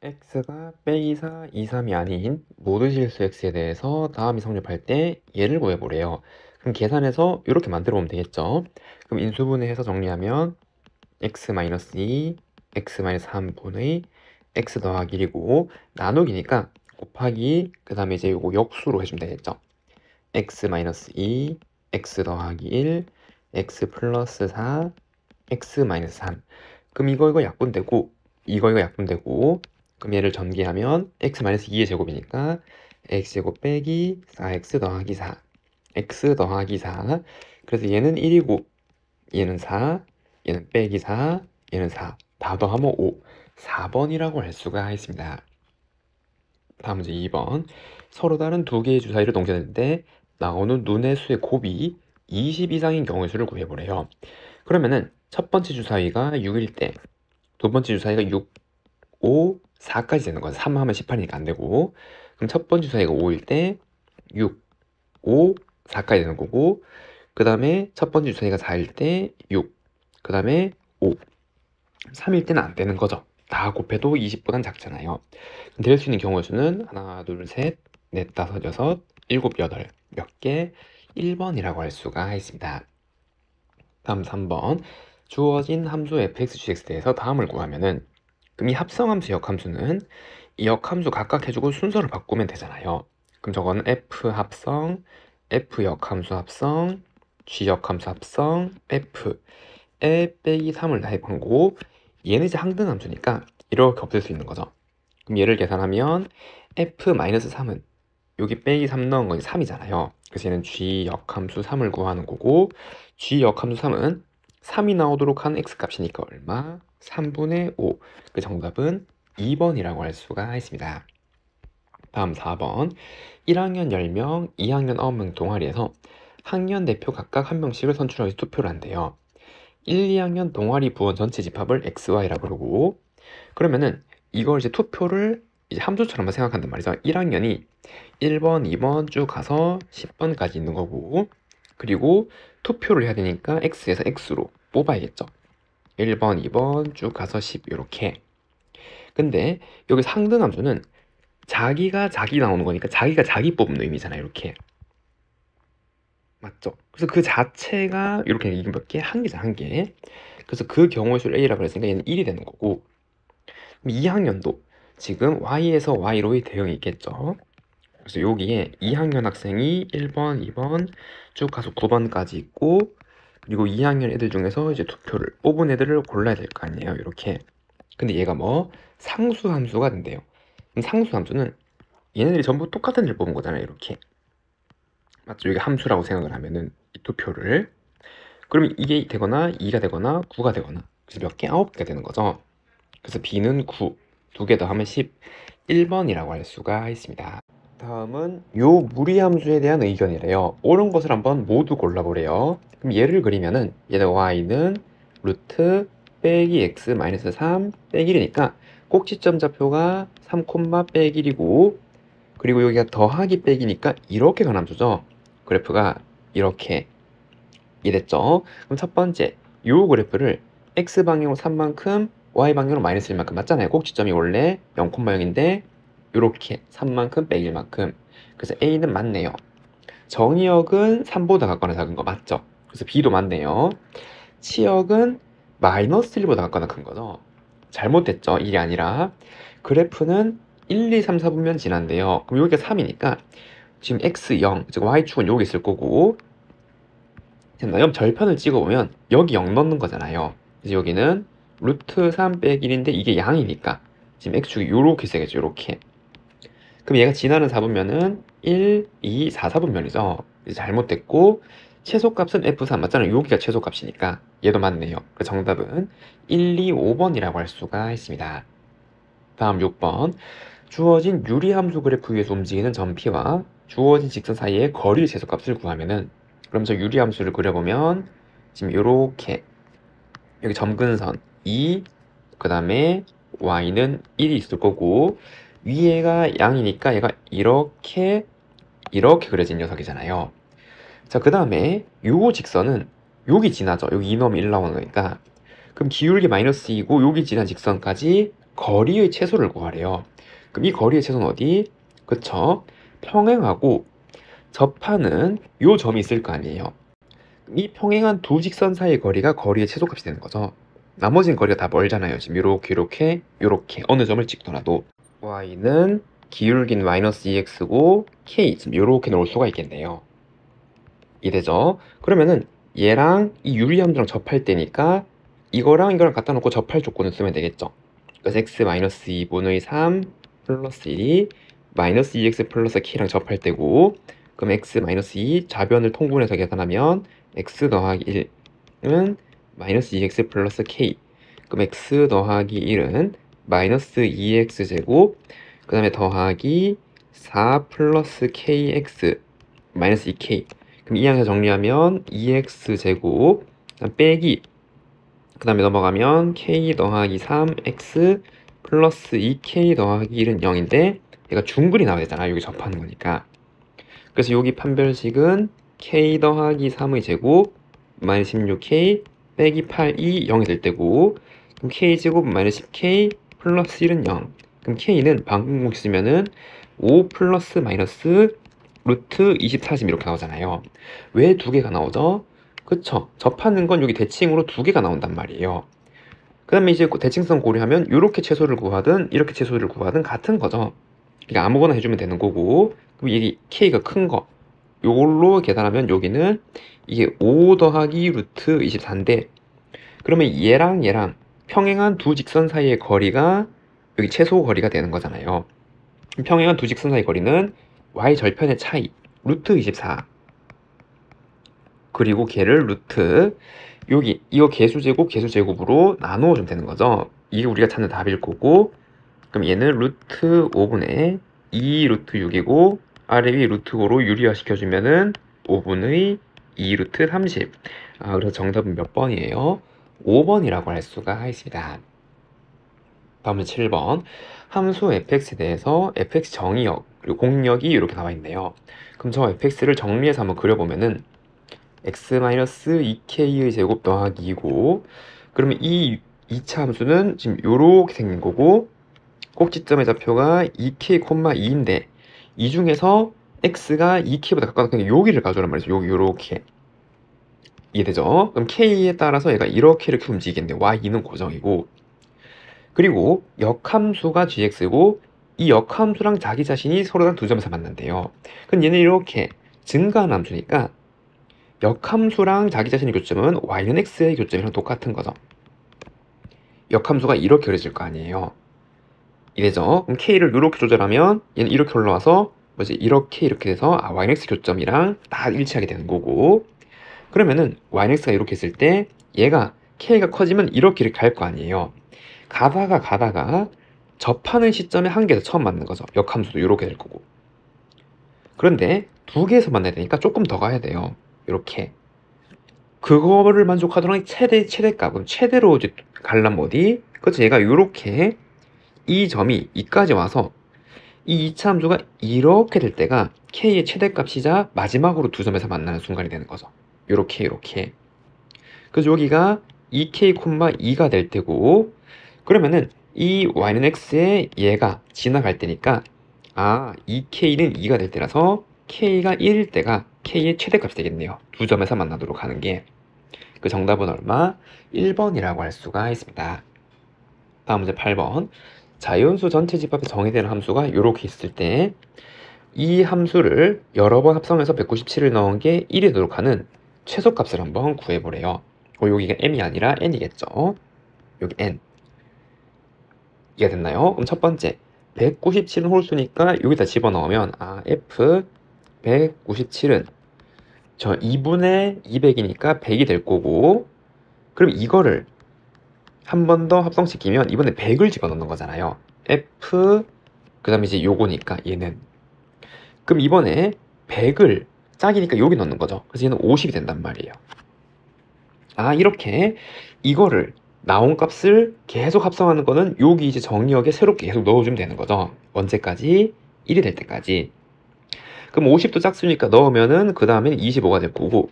x가 빼기 4, 2, 3이 아닌 모든 실수 x에 대해서 다음이 성립할 때 얘를 구해보래요. 그럼 계산해서 이렇게 만들어 보면 되겠죠. 그럼 인수분해해서 정리하면 x-2, x-3분의 x 더하기 1이고 나누기니까 곱하기 그 다음에 이제 요거 역수로 해주면 되겠죠. x-2, x 더하기 1, x 플러스 4, x-3. 그럼 이거 약분되고 이거 약분되고 그럼 얘를 전개하면 x-2의 제곱이니까 x제곱 빼기 4x 더하기 4 x 더하기 4. 그래서 얘는 1이고 얘는 4, 얘는 빼기 4, 얘는 4. 다 더하면 5. 4번이라고 할 수가 있습니다. 다음 문제 2번. 서로 다른 두 개의 주사위를 동전했는데 나오는 눈의 수의 곱이 20 이상인 경우의 수를 구해보래요. 그러면은 첫 번째 주사위가 6일 때, 두 번째 주사위가 6, 5, 4까지 되는 거야. 3 하면 18이니까 안 되고. 그럼 첫 번째 주사위가 5일 때 6, 5, 4까지 되는 거고, 그 다음에 첫 번째 주사위가 4일 때 6, 그 다음에 5, 3일 때는 안 되는 거죠. 다 곱해도 20보단 작잖아요. 될 수 있는 경우의 수는 하나, 둘, 셋, 넷, 다섯, 여섯, 일곱, 여덟 몇 개? 1번이라고 할 수가 있습니다. 다음 3번. 주어진 함수 fx, gx에 대해서 다음을 구하면은 그럼 이 합성함수, 역함수는 이 역함수 각각 해주고 순서를 바꾸면 되잖아요. 그럼 저거는 f 합성, f 역함수 합성, g 역함수 합성, f에 빼기 3을 다 해본 거고 얘는 이제 항등함수니까 이렇게 없앨 수 있는 거죠. 그럼 얘를 계산하면 f-3은 여기 빼기 3 넣은 건 3이잖아요. 그래서 얘는 g 역함수 3을 구하는 거고 g 역함수 3은 3이 나오도록 한 x값이니까 얼마? 3분의 5. 그 정답은 2번이라고 할 수가 있습니다. 다음 4번. 1학년 10명, 2학년 9명 동아리에서 학년 대표 각각 한 명씩을 선출해서 투표를 한대요. 1, 2학년 동아리 부원 전체 집합을 XY라고 그러고 그러면은 이걸 이제 투표를 이제 함수처럼 생각한단 말이죠. 1학년이 1번, 2번 쭉 가서 10번까지 있는 거고 그리고 투표를 해야 되니까 X에서 X로 뽑아야겠죠. 1번, 2번 쭉 가서 10 이렇게. 근데 여기 상등함수는 자기가 자기 나오는 거니까 자기가 자기 뽑는 의미잖아요. 이렇게. 맞죠? 그래서 그 자체가 이렇게 이게 몇 개? 한 개잖아, 한 개. 그래서 그 경우의 수를 A라고 했으니까 얘는 1이 되는 거고 2학년도 지금 Y에서 Y로의 대응이 있겠죠. 그래서 여기에 2학년 학생이 1번, 2번 쭉 가서 9번까지 있고 그리고 2학년 애들 중에서 이제 투표를 뽑은 애들을 골라야 될 거 아니에요. 이렇게. 근데 얘가 뭐 상수함수가 된대요. 그럼 상수함수는 얘네들이 전부 똑같은 애를 뽑은 거잖아요. 이렇게. 맞죠? 이게 함수라고 생각을 하면은 이 투표를 그러면 이게 되거나 2가 되거나 9가 되거나 그래서 몇 개? 9개가 되는 거죠. 그래서 B는 9, 두 개 더하면 10, 1번이라고 할 수가 있습니다. 다음은 요 무리함수에 대한 의견이래요. 옳은 것을 한번 모두 골라보래요. 그럼 얘를 그리면은 얘는 y는 루트 빼기 x 마이너스 3 빼기 1이니까 꼭지점 좌표가 3, 빼기 1이고 그리고 여기가 더하기 빼기니까 이렇게 가함수죠. 그래프가 이렇게 이랬죠. 그럼 첫 번째 요 그래프를 x방향으로 3만큼 y방향으로 마이너스 1만큼 맞잖아요. 꼭지점이 원래 0,0인데 요렇게 3만큼 빼기 1만큼 그래서 A는 맞네요. 정의역은 3보다 같거나 작은 거 맞죠? 그래서 B도 맞네요. 치역은 마이너스 1보다 같거나 큰 거죠. 잘못됐죠. 1이 아니라 그래프는 1, 2, 3, 4분면 지난데요. 그럼 여기가 3이니까 지금 x0, 즉 y축은 여기 있을 거고 그럼 절편을 찍어보면 여기 0 넣는 거잖아요. 그래서 여기는 루트 3 빼기 1인데 이게 양이니까 지금 x축이 요렇게 쓰겠죠. 요렇게. 그럼 얘가 지나는 4분면은 1, 2, 4, 4분면이죠. 잘못됐고 최소값은 F3 맞잖아요. 여기가 최소값이니까 얘도 맞네요. 그 정답은 1, 2, 5번이라고 할 수가 있습니다. 다음 6번. 주어진 유리함수 그래프 위에서 움직이는 점 P와 주어진 직선 사이의 거리 최소값을 구하면은 그럼 저 유리함수를 그려보면 지금 요렇게 여기 점근선 2, 그 다음에 y는 1이 있을 거고 위에가 양이니까 얘가 이렇게 그려진 녀석이잖아요. 자, 그 다음에 요 직선은 여기 지나죠. 여기 2 넣으면 1 나오는 거니까 그럼 기울기 마이너스 2고 여기 지난 직선까지 거리의 최소를 구하래요. 그럼 이 거리의 최소는 어디? 그쵸? 평행하고 접하는 요 점이 있을 거 아니에요. 이 평행한 두 직선 사이의 거리가 거리의 최소값이 되는 거죠. 나머지는 거리가 다 멀잖아요. 지금 요렇게 어느 점을 찍더라도 y는 기울긴 마이너스 2x고 k 지금 요렇게 놓을 수가 있겠네요. 이해되죠? 그러면은 얘랑 이 유리함수랑 접할 때니까 이거랑 이거랑 갖다 놓고 접할 조건을 쓰면 되겠죠. 그래서 x 마이너스 2분의 3 플러스 1이 마이너스 2x 플러스 k랑 접할 때고, 그럼 x 마이너스 2 좌변을 통분해서 계산하면 x 더하기 1은 마이너스 2x 플러스 k, 그럼 x 더하기 1은 마이너스 2x 제곱, 그 다음에 더하기 4 플러스 kx 마이너스 2k, 그럼 이 양에서 정리하면 2x 제곱 빼기, 그 다음에 넘어가면 k 더하기 3x 플러스 2k 더하기 1은 0인데 얘가 중근이 나와야 되잖아, 여기 접하는 거니까. 그래서 여기 판별식은 k 더하기 3의 제곱 마이너스 16k 빼기 8이 0이 될 때고, 그럼 k제곱 마이너스 10k 플러스 1은 0. 그럼 k는 방금 공식 쓰면은 5 플러스 마이너스 루트 24심 이렇게 나오잖아요. 왜 두 개가 나오죠? 그쵸? 접하는 건 여기 대칭으로 두 개가 나온단 말이에요. 그 다음에 이제 대칭성 고려하면 이렇게 최소를 구하든 이렇게 최소를 구하든 같은 거죠. 그러니까 아무거나 해주면 되는 거고, 그럼 이게 k가 큰 거 요걸로 계산하면 여기는 이게 5 더하기 루트 24인데, 그러면 얘랑 얘랑 평행한 두 직선 사이의 거리가 여기 최소 거리가 되는 거잖아요. 평행한 두 직선 사이의 거리는 y 절편의 차이 루트 24, 그리고 걔를 루트 여기 이거 개수제곱으로 나누어 주면 되는 거죠. 이게 우리가 찾는 답일 거고, 그럼 얘는 루트 5분의 2 루트 6이고 아래 위 루트 5로 유리화 시켜주면은 5분의 2 루트 30. 그래서 정답은 몇 번이에요? 5번이라고 할 수가 있습니다. 다음은 7번. 함수 fx에 대해서 fx 정의역 그리고 공역이 이렇게 나와 있네요. 그럼 저 fx를 정리해서 한번 그려보면은 x-2k의 제곱 더하기 2고, 그러면 이 2차 함수는 지금 요렇게 생긴 거고, 꼭지점의 좌표가 2k, 2인데 이 중에서 x가 2k보다 가까우니까 여기를 가져오란 말이죠. 여기 요렇게. 이해되죠? 그럼 k에 따라서 얘가 이렇게 움직이겠네요. y는 고정이고, 그리고 역함수가 gx고 이 역함수랑 자기 자신이 서로랑 두 점에서 만난대요. 그럼 얘는 이렇게 증가하는 함수니까 역함수랑 자기 자신의 교점은 y는 x의 교점이랑 똑같은 거죠. 역함수가 이렇게 그려질 거 아니에요. 이래죠. 그럼 k를 이렇게 조절하면 얘는 이렇게 올라와서 이렇게 돼서 y는 x 교점이랑 다 일치하게 되는 거고, 그러면은 y는 x가 이렇게 있을 때 얘가 k가 커지면 이렇게 갈 거 아니에요. 가다가 접하는 시점에 한 개에서 처음 맞는 거죠. 역함수도 이렇게 될 거고. 그런데 두 개에서 만나야 되니까 조금 더 가야 돼요. 이렇게. 그거를 만족하도록 최대값은 최대로 이제 가려면 어디? 그렇죠. 얘가 이렇게 이 점이 이까지 와서 이 2차 함수가 이렇게 될 때가 k의 최대값이자 마지막으로 두 점에서 만나는 순간이 되는 거죠. 이렇게. 그래서 여기가 2k, 2가 될 때고, 그러면은 이 y는 x에 얘가 지나갈 때니까 2k는 2가 될 때라서 k가 1일 때가 k의 최대값이 되겠네요. 두 점에서 만나도록 하는 게. 그 정답은 얼마? 1번이라고 할 수가 있습니다. 다음 문제 8번. 자연수 전체 집합에 정의되는 함수가 이렇게 있을 때 이 함수를 여러 번 합성해서 197을 넣은 게 1이 되도록 하는 최소값을 한번 구해보래요. 여기가 m이 아니라 n이겠죠. 여기 n. 이해가 됐나요? 그럼 첫 번째 197은 홀수니까 여기다 집어넣으면 f 197은 저 2분의 200이니까 100이 될 거고, 그럼 이거를 한 번 더 합성시키면 이번에 100을 집어넣는 거잖아요. f 그 다음에 이제 요거니까 얘는, 그럼 이번에 100을 짝이니까 여기 넣는 거죠. 그래서 얘는 50이 된단 말이에요. 이렇게 이거를 나온 값을 계속 합성하는 거는 여기 이제 정의역에 새롭게 계속 넣어주면 되는 거죠. 언제까지? 1이 될 때까지. 그럼 50도 짝수니까 넣으면은 그 다음엔 25가 될 거고,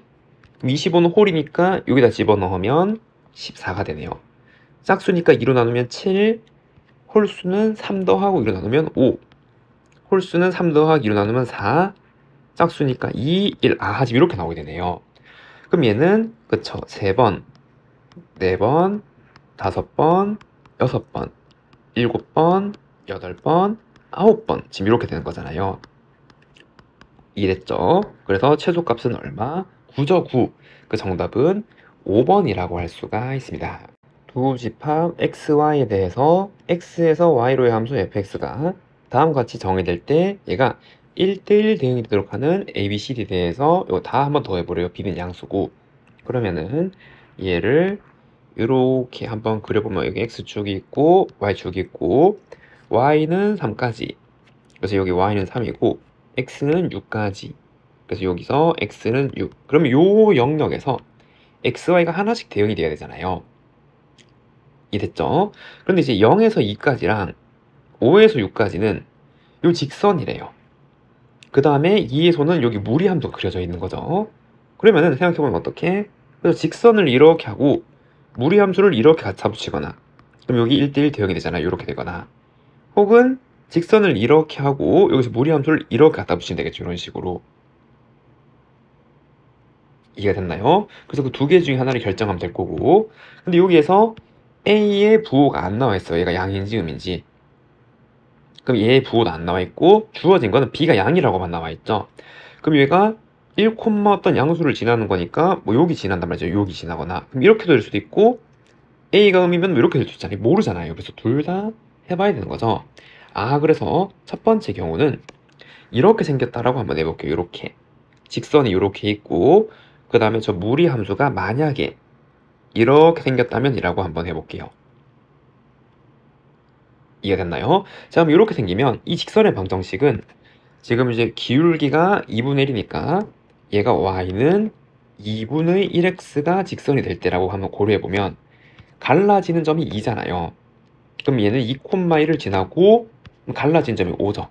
그럼 25는 홀이니까 여기다 집어넣으면 14가 되네요. 짝수니까 2로 나누면 7, 홀수는 3 더하고 2로 나누면 5, 홀수는 3 더하기 2로 나누면 4, 짝수니까 2, 1, 지금 이렇게 나오게 되네요. 그럼 얘는 그쵸, 3번, 4번, 5번, 6번, 7번, 8번, 9번 지금 이렇게 되는 거잖아요. 이랬죠. 그래서 최소값은 얼마? 9죠, 9. 그 정답은 5번이라고 할 수가 있습니다. 두 집합 xy에 대해서 x에서 y로의 함수 fx가 다음과 같이 정의될 때 얘가 1대1 대응이 되도록 하는 a, b, c, d 대해서 이거 다 한번 더 해보래요. b는 양수고. 그러면은 얘를 이렇게 한번 그려보면 여기 x축이 있고 y축이 있고 y는 3까지, 그래서 여기 y는 3이고 x는 6까지, 그래서 여기서 x는 6. 그러면 요 영역에서 x, y가 하나씩 대응이 돼야 되잖아요. 이랬죠. 그런데 이제 0에서 2까지랑 5에서 6까지는 요 직선이래요. 그 다음에 2에서는 여기 무리함수가 그려져 있는 거죠. 그러면은 생각해보면 어떻게? 그래서 직선을 이렇게 하고 무리함수를 이렇게 갖다 붙이거나, 그럼 여기 1대1 대응이 되잖아요. 이렇게 되거나, 혹은 직선을 이렇게 하고 여기서 무리함수를 이렇게 갖다 붙이면 되겠죠. 이런 식으로. 이해가 됐나요? 그래서 그 두 개 중에 하나를 결정하면 될 거고, 근데 여기에서 A의 부호가 안 나와 있어요. 얘가 양인지 음인지. 그럼 얘의 부호도 안 나와 있고 주어진 거는 B가 양이라고만 나와 있죠. 그럼 얘가 1, 어떤 양수를 지나는 거니까 뭐 여기 지난단 말이죠. 여기 지나거나. 그럼 이렇게도 될 수도 있고 A가 음이면 뭐 이렇게 될 수도 있잖아요. 모르잖아요. 그래서 둘 다 해봐야 되는 거죠. 그래서 첫 번째 경우는 이렇게 생겼다라고 한번 해볼게요. 이렇게 직선이 이렇게 있고 그 다음에 저 무리 함수가 만약에 이렇게 생겼다면 이라고 한번 해볼게요. 이해됐나요? 자, 그럼 이렇게 생기면 이 직선의 방정식은 지금 이제 기울기가 2분의 1이니까 얘가 y는 2분의 1x가 직선이 될 때라고 한번 고려해보면 갈라지는 점이 2잖아요. 그럼 얘는 2,1을 지나고 갈라진 점이 5죠.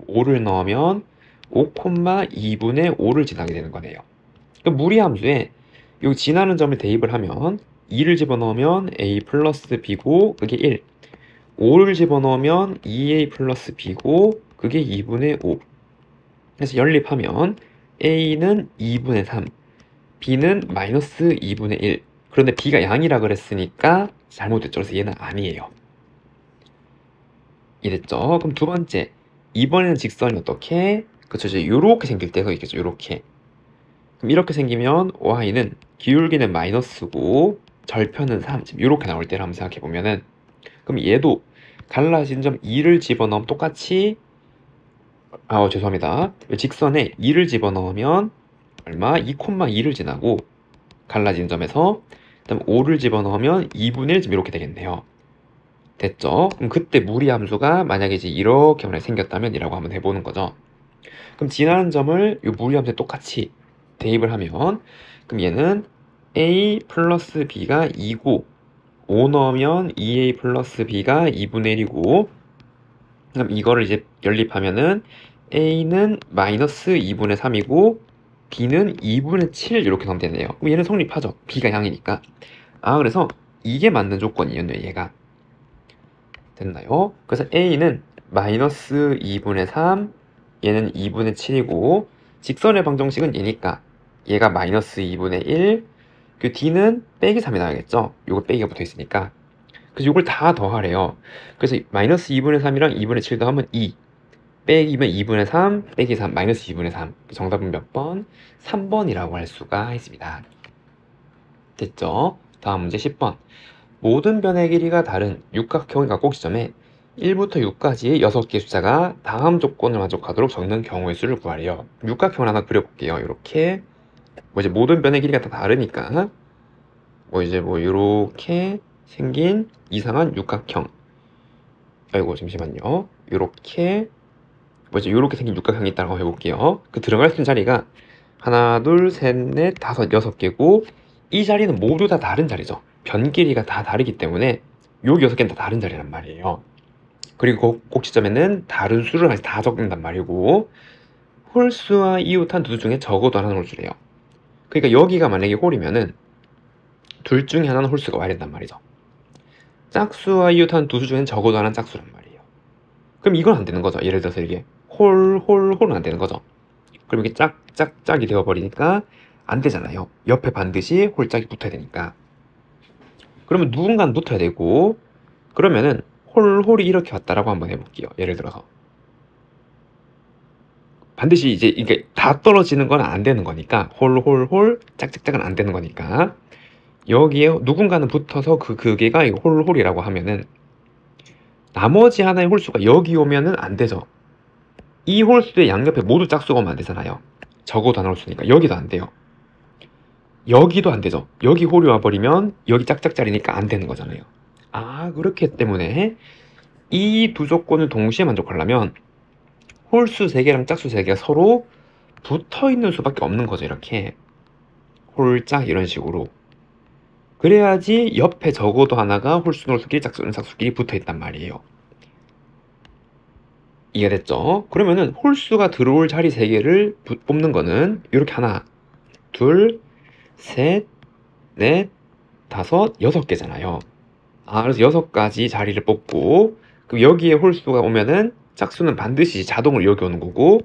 5를 넣으면 5,2분의 5를 지나게 되는 거네요. 그럼 무리함수에 여기 지나는 점을 대입을 하면 2를 집어넣으면 a 플러스 b고 그게 1, 5를 집어넣으면 2a 플러스 b고 그게 2분의 5. 그래서 연립하면 a는 2분의 3, b는 마이너스 2분의 1. 그런데 b가 양이라 그랬으니까 잘못됐죠. 그래서 얘는 아니에요. 이랬죠. 그럼 두 번째, 이번에는 직선이 어떻게? 그쵸, 이제 요렇게 생길 때가 있겠죠. 요렇게. 그럼 이렇게 생기면 y는 기울기는 마이너스고 절편은 3. 지금 요렇게 나올 때를 한번 생각해 보면은, 그럼 얘도 갈라진 점 2를 집어넣으면 똑같이, 죄송합니다. 직선에 2를 집어넣으면 얼마? 2,2를 지나고 갈라진 점에서, 그다음 5를 집어넣으면 2분의 1 지금 이렇게 되겠네요. 됐죠? 그럼 그때 무리함수가 만약에 이제 이렇게 만약에 생겼다면 이라고 한번 해보는 거죠. 그럼 지나는 점을 이 무리함수에 똑같이 대입을 하면, 그럼 얘는 a 플러스 b가 2고 5 넣으면 2a 플러스 b가 2분의 1이고, 그럼 이거를 이제 연립하면은 a는 마이너스 2분의 3이고 b는 2분의 7 이렇게 나오면 되네요. 그럼 얘는 성립하죠. b가 양이니까. 그래서 이게 맞는 조건이었네요. 얘가. 됐나요? 그래서 a는 마이너스 2분의 3, 얘는 2분의 7이고 직선의 방정식은 얘니까 얘가 마이너스 2분의 1, 그 d는 빼기 3이 나와야겠죠? 요거 빼기가 붙어 있으니까. 그래서 요걸 다 더하래요. 그래서 마이너스 2분의 3이랑 2분의 7 더하면 2, 빼기면 2분의 3, 빼기 3, 마이너스 2분의 3. 정답은 몇 번? 3번이라고 할 수가 있습니다. 됐죠? 다음 문제 10번. 모든 변의 길이가 다른 육각형의 각곡 지점에 1부터 6까지의 6개의 숫자가 다음 조건을 만족하도록 적는 경우의 수를 구하래요. 육각형을 하나 그려볼게요. 이렇게 이제 모든 변의 길이가 다 다르니까 이제 이렇게 생긴 이상한 육각형. 아이고 잠시만요. 이렇게 이제 이렇게 생긴 육각형이 있다고 해볼게요. 그 들어갈 수 있는 자리가 하나, 둘, 셋, 넷, 다섯, 6개고 이 자리는 모두 다 다른 자리죠. 변 길이가 다 다르기 때문에 여기 6개는 다 다른 자리란 말이에요. 그리고 꼭지점에는 다른 수를 다 적는단 말이고 홀수와 이웃한 두 수 중에 적어도 하나는 홀수래요. 그러니까 여기가 만약에 홀이면은 둘 중에 하나는 홀수가 와야 된단 말이죠. 짝수와 이웃하는 두 수 중에는 적어도 하나는 짝수란 말이에요. 그럼 이건 안 되는 거죠. 예를 들어서 이게 홀은 안 되는 거죠. 그럼 이게 짝짝짝이 되어버리니까 안 되잖아요. 옆에 반드시 홀짝이 붙어야 되니까. 그러면 누군가는 붙어야 되고, 그러면은 홀이 이렇게 왔다라고 한번 해볼게요. 예를 들어서 반드시 이제 이게 다 떨어지는 건 안 되는 거니까, 짝짝짝은 안 되는 거니까, 여기에 누군가는 붙어서 그 개가 홀이라고 하면은 나머지 하나의 홀수가 여기 오면은 안 되죠. 이 홀수의 양옆에 모두 짝수가 오면 안 되잖아요. 적어도 하나 홀수니까. 여기도 안 돼요. 여기도 안 되죠. 여기 홀이 와버리면 여기 짝짝짜리니까 안 되는 거잖아요. 아, 그렇기 때문에 이 두 조건을 동시에 만족하려면 홀수 3개랑 짝수 3개가 서로 붙어 있는 수밖에 없는 거죠. 이렇게 홀짝 이런 식으로. 그래야지 옆에 적어도 하나가 홀수는 홀수끼리 짝수는 짝수끼리 붙어 있단 말이에요. 이해됐죠? 그러면은 홀수가 들어올 자리 3개를 뽑는 거는 이렇게 하나, 둘, 셋, 넷, 다섯, 6개잖아요. 아, 그래서 6가지 자리를 뽑고, 그럼 여기에 홀수가 오면은 짝수는 반드시 자동으로 여기 오는 거고,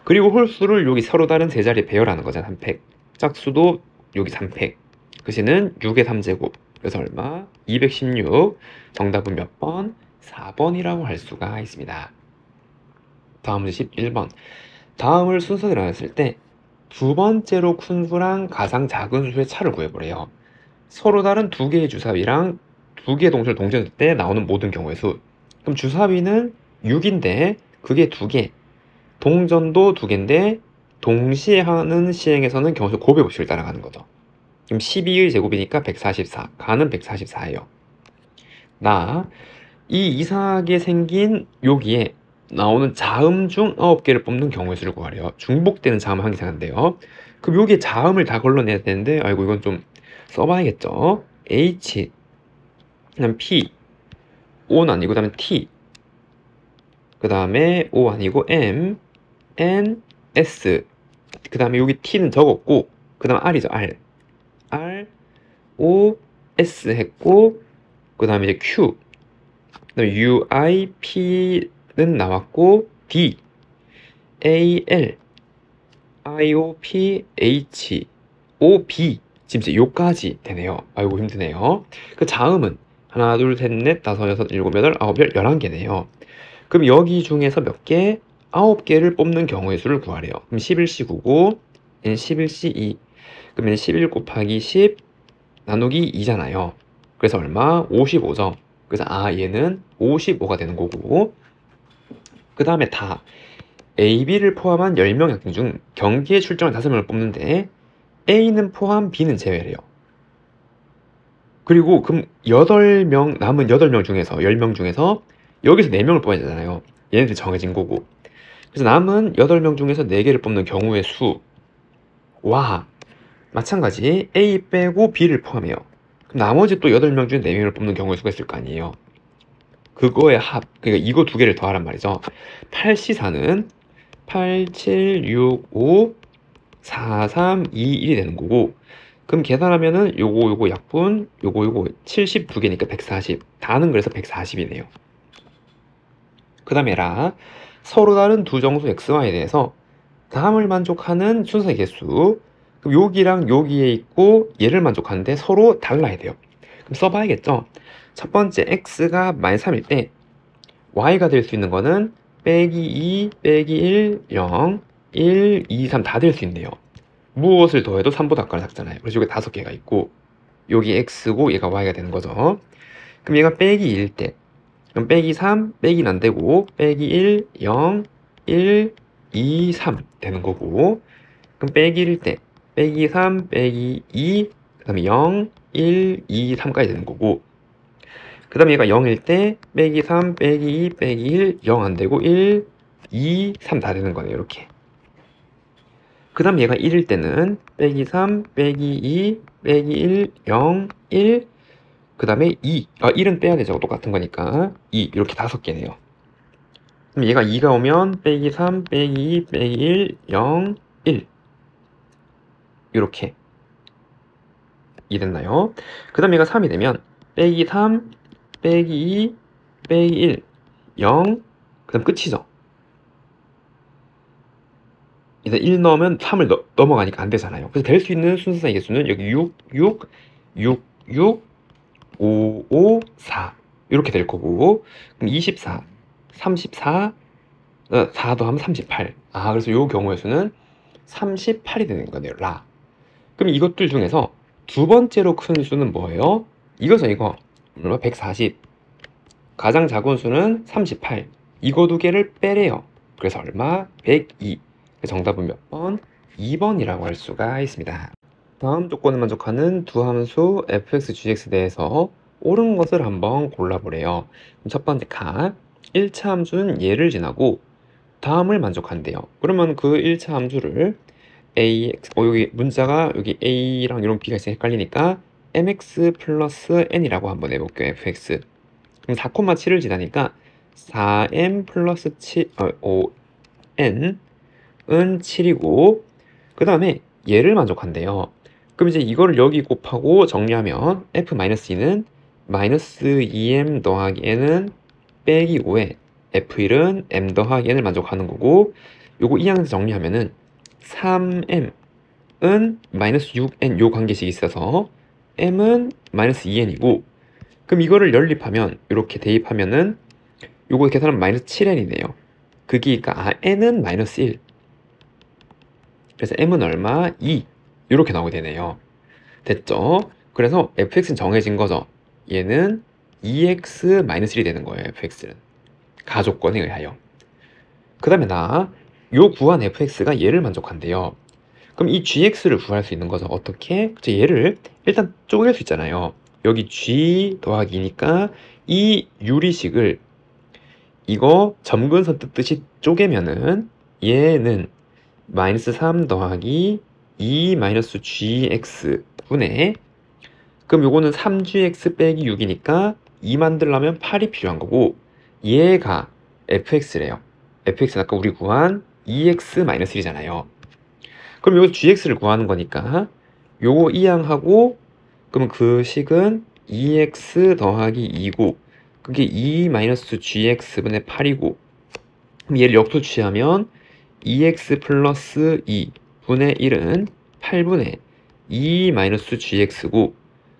그리고 홀수를 여기 서로 다른 세 자리에 배열하는 거잖아. 3팩. 짝수도 여기 3팩. 그시는 6의 3제곱. 그래서 얼마? 216. 정답은 몇 번? 4번이라고 할 수가 있습니다. 다음 문제 11번. 다음을 순서대로 나눴을 때 두 번째로 큰 수랑 가장 작은 수의 차를 구해보래요. 서로 다른 두 개의 주사위랑 두 개의 동수를 동시에 넣을 때 나오는 모든 경우의 수. 그럼 주사위는 6인데 그게 2개. 동전도 2개인데 동시에 하는 시행에서는 경우수 곱의 법칙을 따라가는 거죠. 그럼 12의 제곱이니까 144. 가는 144예요. 이 이상하게 생긴 여기에 나오는 자음 중 9개를 뽑는 경우의 수를 구하래요. 중복되는 자음 한 개 생각한대요. 그럼 여기에 자음을 다 걸러내야 되는데, 아이고 이건 좀 써봐야겠죠. H, 그다음 P, O는 아니고 그다음에 T, 그 다음에 O 아니고 M, N, S, 그 다음에 여기 T는 적었고, 그 다음 R이죠. R, O, S 했고, 그 다음에 이제 Q, 그 다음에 U, I, P는 나왔고, D, A, L, I, O, P, H, O, B. 지금 이제 요까지 되네요. 아이고 힘드네요. 그 자음은 하나, 둘, 셋, 넷, 다섯, 여섯, 일곱, 여덟, 아홉, 열, 11개네요. 그럼 여기 중에서 몇 개? 9개를 뽑는 경우의 수를 구하래요. 그럼 11시 9고, 얘는 11시 2. 그러면 11 곱하기 10 나누기 2잖아요. 그래서 얼마? 55죠. 그래서 얘는 55가 되는 거고, 그 다음에 다 A, B를 포함한 10명 학생 중 경기에 출전한 5명을 뽑는데 A는 포함, B는 제외래요. 그리고 그럼 남은 8명 중에서 10명 중에서 여기서 4명을 뽑아야 되잖아요. 얘네들 정해진 거고. 그래서 남은 8명 중에서 4개를 뽑는 경우의 수와 마찬가지 A 빼고 B를 포함해요. 그럼 나머지 또 8명 중에 4명을 뽑는 경우의 수가 있을 거 아니에요. 그거의 합, 그러니까 이거 2개를 더하란 말이죠. 8C4는 8, 7, 6, 5, 4, 3, 2, 1이 되는 거고, 그럼 계산하면은 요거 약분, 요거 72개니까 140. 다는 그래서 140이네요. 그 다음에 서로 다른 두 정수 xy에 대해서 다음을 만족하는 순서의 개수. 그럼 여기랑 여기에 있고 얘를 만족하는데 서로 달라야 돼요. 그럼 써봐야겠죠. 첫 번째 x가 -3일 때 y가 될 수 있는 거는 빼기 2, 빼기 1, 0, 1, 2, 3 다 될 수 있네요. 무엇을 더해도 3보다 아까는 작잖아요. 그래서 여기 5개가 있고 여기 x고 얘가 y가 되는 거죠. 그럼 얘가 빼기 1일 때 그럼 빼기 3, 빼기는 안 되고 빼기 1, 0, 1, 2, 3 되는 거고, 그럼 빼기 1일 때 빼기 3, 빼기 2, 그 다음에 0, 1, 2, 3까지 되는 거고, 그 다음에 얘가 0일 때 빼기 3, 빼기 2, 빼기 1, 0 안 되고 1, 2, 3 다 되는 거네요. 이렇게. 그 다음 얘가 1일 때는 빼기 3, 빼기 2, 빼기 1, 0, 1, 그 다음에 2. 1은 빼야 되죠. 똑같은 거니까. 2. 이렇게 5개네요. 그럼 얘가 2가 오면 빼기 3, 빼기 2, 빼기 1, 0, 1. 이렇게. 2 됐나요? 그 다음 얘가 3이 되면 빼기 3, 빼기 2 빼기 1 0 그 다음 끝이죠. 일단 1 넣으면 3을 넘어가니까 안 되잖아요. 그래서 될 수 있는 순서상의 개수는 여기 6, 6, 6, 6, 5, 5, 4 이렇게 될 거고, 그럼 24, 34, 4 더하면 38. 그래서 요 경우의 수는 38이 되는 거네요. 라. 그럼 이것들 중에서 두 번째로 큰 수는 뭐예요? 이거죠, 이거. 140. 가장 작은 수는 38. 이거 두 개를 빼래요. 그래서 얼마? 102. 정답은 몇 번? 2번이라고 할 수가 있습니다. 다음 조건을 만족하는 두 함수 fx, gx에 대해서 옳은 것을 한번 골라보래요. 첫 번째 칸, 1차 함수는 얘를 지나고 다음을 만족한대요. 그러면 그 1차 함수를 ax, 여기 문자가 여기 a랑 이런 b가 있으면 헷갈리니까 mx 플러스 n이라고 한번 해볼게요. fx. 그럼 4,7을 지나니까 4m 플러스 5n은 7이고, 그 다음에 얘를 만족한대요. 그럼 이제 이거를 여기 곱하고 정리하면 f-2는 마이너스 2m 더하기 n은 빼기 5에 f1은 m 더하기 n을 만족하는 거고, 요거 이 항에서 정리하면은 3m은 마이너스 6n 요 관계식이 있어서 m은 마이너스 2n이고, 그럼 이거를 연립하면 이렇게 대입하면은 요거 계산하면 마이너스 7n이네요. 그러니까 n은 마이너스 1. 그래서 m은 얼마? 2. 이렇게 나오게 되네요. 됐죠? 그래서 fx는 정해진 거죠. 얘는 2x-1이 되는 거예요. fx는 가조건에 의하여. 그 다음에 요 구한 fx가 얘를 만족한대요. 그럼 이 gx를 구할 수 있는 거죠. 어떻게? 얘를 일단 쪼갤 수 있잖아요. 여기 g 더하기 2니까 이 유리식을 이거 점근선 뜯듯이 쪼개면은 얘는 마이너스 3 더하기 2 마이너스 gx 분의, 그럼 요거는 3gx 빼기 6이니까 2 만들려면 8이 필요한 거고, 얘가 fx래요. fx는 아까 우리 구한 2x-1이잖아요. 그럼 여기서 gx를 구하는 거니까 요거 이항하고, 그러면 그 식은 2x 더하기 2고 그게 2-gx분의 8이고, 그럼 얘를 역수 취하면 2x 플러스 2분의 1은 8분의 2-gx고,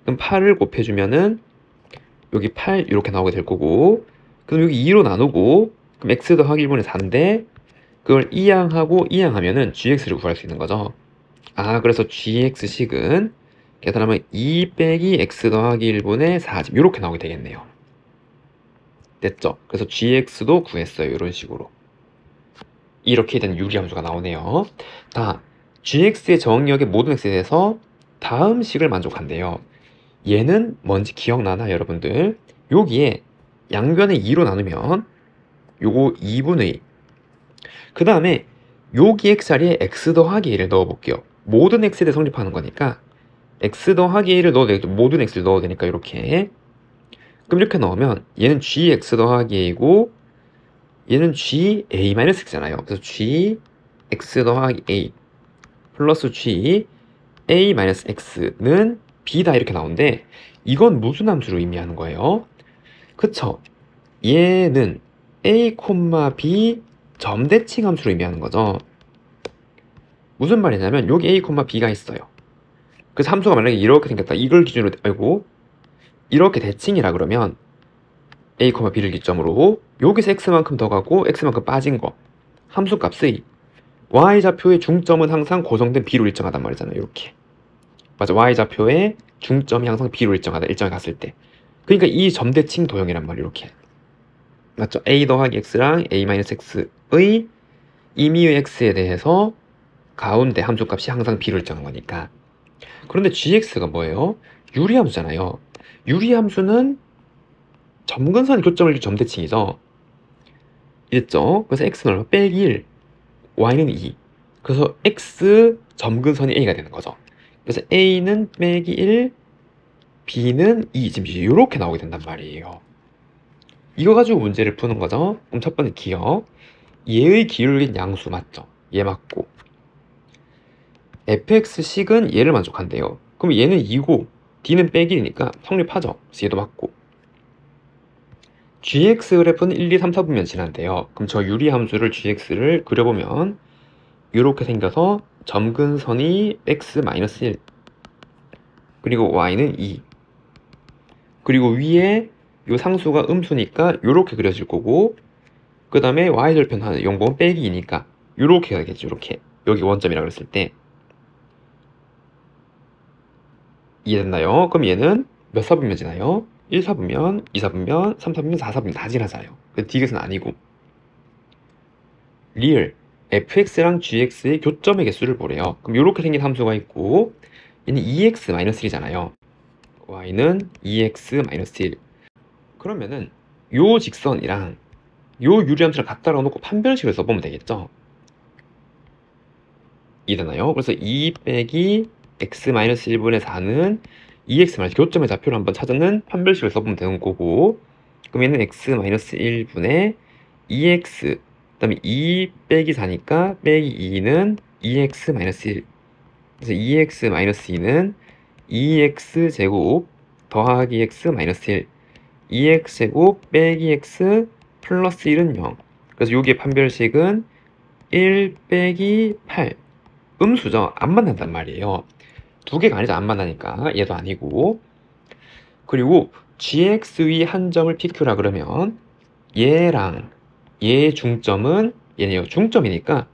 그럼 8을 곱해주면은 여기 8 이렇게 나오게 될 거고, 그럼 여기 2로 나누고, 그럼 x 더하기 1분의 4인데 그걸 이항하고 이항하면은 gx를 구할 수 있는 거죠. 그래서 gx식은 계산하면 2 빼기 x 더하기 1분의 4 이렇게 나오게 되겠네요. 됐죠? 그래서 gx도 구했어요. 이런 식으로. 이렇게 된 유리함수가 나오네요. gx의 정의역의 모든 x에 대해서 다음 식을 만족한대요. 얘는 뭔지 기억나나 여러분들? 여기에 양변에 2로 나누면 요거 2분의 2. 그 다음에 여기 x 자리에 x 더하기 1을 넣어볼게요. 모든 x에 대해 성립하는 거니까 x 더하기 1을 넣어도 되겠죠. 모든 x를 넣어도 되니까 이렇게. 그럼 이렇게 넣으면 얘는 gx 더하기 a고 얘는 ga-x잖아요. 그래서 gx 더하기 a 플러스 ga-x는 b다 이렇게 나오는데, 이건 무슨 함수로 의미하는 거예요? 그쵸? 얘는 a, b 점대칭 함수로 의미하는 거죠. 무슨 말이냐면 여기 a, b가 있어요. 그래서 함수가 만약에 이렇게 생겼다. 이걸 기준으로 알고 이렇게 대칭이라 그러면 a, b를 기점으로 여기서 x만큼 더 가고 x만큼 빠진 거, 함수값의 y좌표의 중점은 항상 고정된 b로 일정하단 말이잖아요. 이렇게. 맞아. y좌표의 중점이 항상 b로 일정하다. 일정에 갔을 때. 그러니까 이 점대칭 도형이란 말이에요. 이렇게. 맞죠? a 더하기 x랑 a-x의 임의의 x에 대해서 가운데 함수값이 항상 b로 일정한 거니까. 그런데 gx가 뭐예요? 유리함수잖아요. 유리함수는 점근선 교점을 점대칭이죠. 있죠? 그래서 x는 얼마? 빼기 1, y는 2. 그래서 x 점근선이 a가 되는 거죠. 그래서 a는 빼기 1, b는 2. 지금 이렇게 나오게 된단 말이에요. 이거 가지고 문제를 푸는 거죠. 그럼 첫 번째 기억. 얘의 기울긴 양수 맞죠? 얘 맞고. fx식은 얘를 만족한대요. 그럼 얘는 2고 d는 빼기 1이니까 성립하죠. 그래서 얘도 맞고. gx 그래프는 1, 2, 3, 4분면 지난데요. 그럼 저 유리함수를 gx를 그려보면 이렇게 생겨서 점근선이 x-1 그리고 y는 2 그리고 위에 요 상수가 음수니까 요렇게 그려질 거고 그 다음에 y절편하는 용범은 빼기 2니까 요렇게 가겠죠. 요렇게 여기 원점이라 그랬을 때 이해됐나요? 그럼 얘는 몇 사분면 지나요? 1사분면, 2사분면, 3사분면, 4사분면 다 지나잖아요. 디귿은 아니고 리을 fx랑 gx의 교점의 개수를 보래요. 그럼 이렇게 생긴 함수가 있고 얘는 2x-1이잖아요. y는 2x-1 그러면은 요 직선이랑 요 유리함수랑 같다라고 놓고 판별식을 써보면 되겠죠. 이해되나요? 그래서 2 빼기 x-1분의 4는 2x- 교점의 좌표를 한번 찾는 판별식을 써보면 되는 거고 그럼 얘는 x-1분의 2x 그 다음에 2 빼기 4니까 빼기 2는 2x-1 그래서 2x-2는 2x제곱 더하기 x-1 2x제곱 빼기 x 플러스 1은 0 그래서 여기에 판별식은 1 빼기 8 음수죠. 안 만난단 말이에요. 두 개가 아니죠. 안 만나니까 얘도 아니고 그리고 gx의 한 점을 pq라 그러면 얘랑 얘 중점은 얘네요. 중점이니까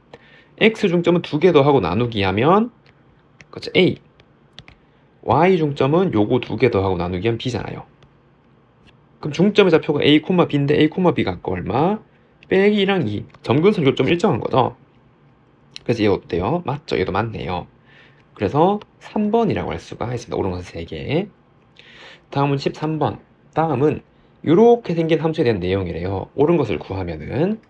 x 중점은 두 개 더하고 나누기 하면 그렇죠. a y 중점은 요거 두 개 더하고 나누기 하면 b잖아요. 그럼 중점의 좌표가 a, b인데 a, b가 아까 얼마? 빼기 2랑 2 점근선 교점 일정한 거죠. 그래서 얘 어때요? 맞죠? 얘도 맞네요. 그래서 3번이라고 할 수가 있습니다. 옳은 것은 3개. 다음은 13번. 다음은 이렇게 생긴 함수에 대한 내용이래요. 옳은 것을 구하면은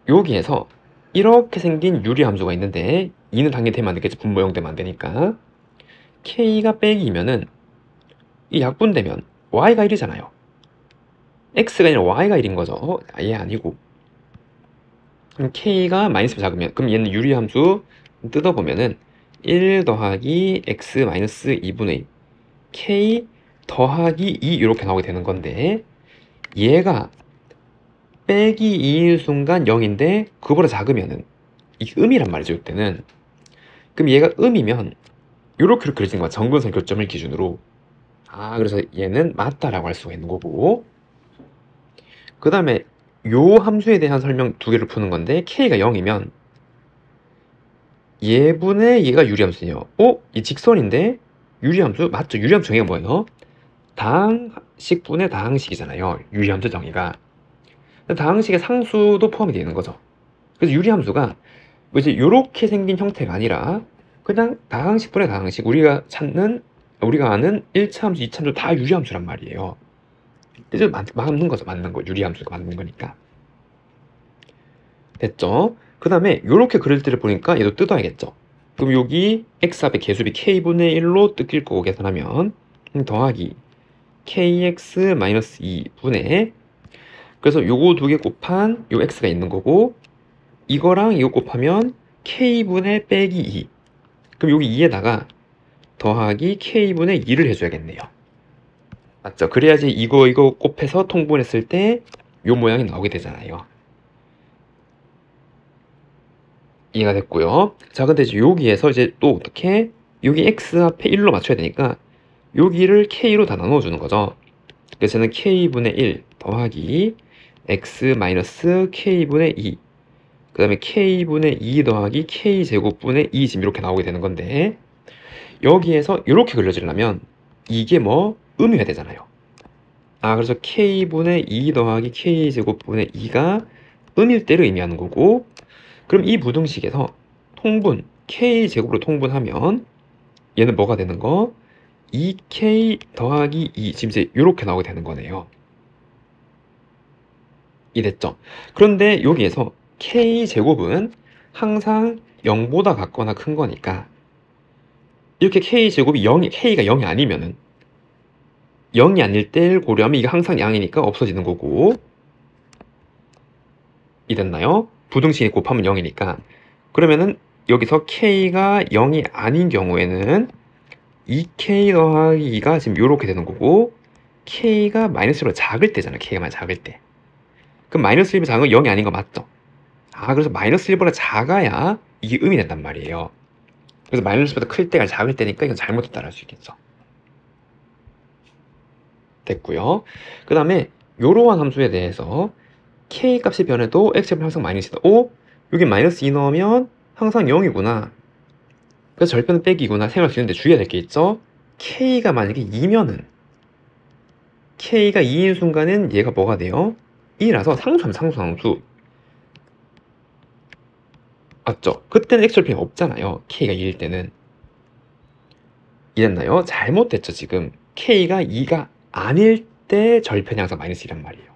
여기에서 이렇게 생긴 유리함수가 있는데 2는 당연히 되면 안 되겠지. 분모형 되면 안 되니까 k가 빼기 2면은 이 약분되면 y가 1이잖아요. x가 아니라 y가 1인 거죠. 얘 아니고 그럼 k가 마이너스가 작으면 그럼 얘는 유리함수 뜯어보면은 1 더하기 x 마이너스 2분의 k 더하기 2 이렇게 나오게 되는 건데 얘가 빼기 2일 순간 0인데 그거보다 작으면은 이게 음이란 말이죠. 이때는 그럼 얘가 음이면 요렇게 그려진 거야. 점근선 교점을 기준으로 그래서 얘는 맞다라고 할 수가 있는 거고 그 다음에 요 함수에 대한 설명 두 개를 푸는 건데 k가 0이면 얘분의 얘가 유리함수네요. 이 직선인데 유리함수 맞죠? 유리함수 정의가 뭐예요? 다항식분의 다항식이잖아요. 유리함수 정의가 다항식의 상수도 포함이 되는 거죠. 그래서 유리함수가 이제 이렇게 생긴 형태가 아니라 그냥 다항식분의 다항식 우리가 아는 1차 함수, 2차 함수 다 유리함수란 말이에요. 이제 맞는 거죠. 맞는 거. 유리함수가 맞는 거니까. 됐죠? 그 다음에 이렇게 그릴 때를 보니까 얘도 뜯어야겠죠. 그럼 여기 x 앞에 개수비 k분의 1로 뜯길 거고 계산하면 더하기 kx-2분의 그래서 요거 두 개 곱한 요 x가 있는 거고 이거랑 이거 곱하면 k분의 빼기 2 그럼 여기 2에다가 더하기 k분의 2를 해줘야겠네요. 맞죠? 그래야지 이거 곱해서 통분했을 때 요 모양이 나오게 되잖아요. 이해가 됐고요. 자, 근데 이제 여기에서 이제 또 어떻게 여기 x 앞에 1로 맞춰야 되니까 여기를 k로 다 나눠주는 거죠. 그래서 저는 k분의 1 더하기 x 마이너스 k분의 2 그 다음에 k분의 2 더하기 k제곱분의 2 지금 이렇게 나오게 되는 건데 여기에서 이렇게 그려지려면 이게 뭐 음이어야 되잖아요. 그래서 k분의 2 더하기 k제곱분의 2가 음일 때를 의미하는 거고 그럼 이 부등식에서 통분 k제곱으로 통분하면 얘는 뭐가 되는 거? 2k 더하기 2 지금 이제 이렇게 나오게 되는 거네요. 이랬죠? 그런데 여기에서 k제곱은 항상 0보다 같거나 큰 거니까 이렇게 k제곱이 0이 k가 0이 아니면은 0이 아닐 때를 고려하면 이게 항상 양이니까 없어지는 거고 이랬나요? 부등식이 곱하면 0이니까 그러면은 여기서 k가 0이 아닌 경우에는 2k 더하기 2가 지금 이렇게 되는 거고 K가 마이너스 1보다 작을 때잖아. K가 많이 작을 때. 그럼 마이너스 1보다 작은 건 0이 아닌 거 맞죠? 그래서 마이너스 1보다 작아야 이게 음이 된단 말이에요. 그래서 마이너스 1보다 클 때가 작을 때니까 이건 잘못됐다고 할 수 있겠죠. 됐고요. 그 다음에 요러한 함수에 대해서 K 값이 변해도 X값이 항상 마이너스이다. 여기 마이너스 2 넣으면 항상 0이구나. 그래서 절편은 빼기구나 생각할 수 있는데 주의해야 될 게 있죠. K가 만약에 2면은 K가 2인 순간은 얘가 뭐가 돼요? 2라서 상수하면 상수함수. 맞죠? 그때는 X절편이 없잖아요. K가 2일 때는. 이랬나요? 잘못됐죠 지금. K가 2가 아닐 때 절편이 항상 마이너스 1란 말이에요.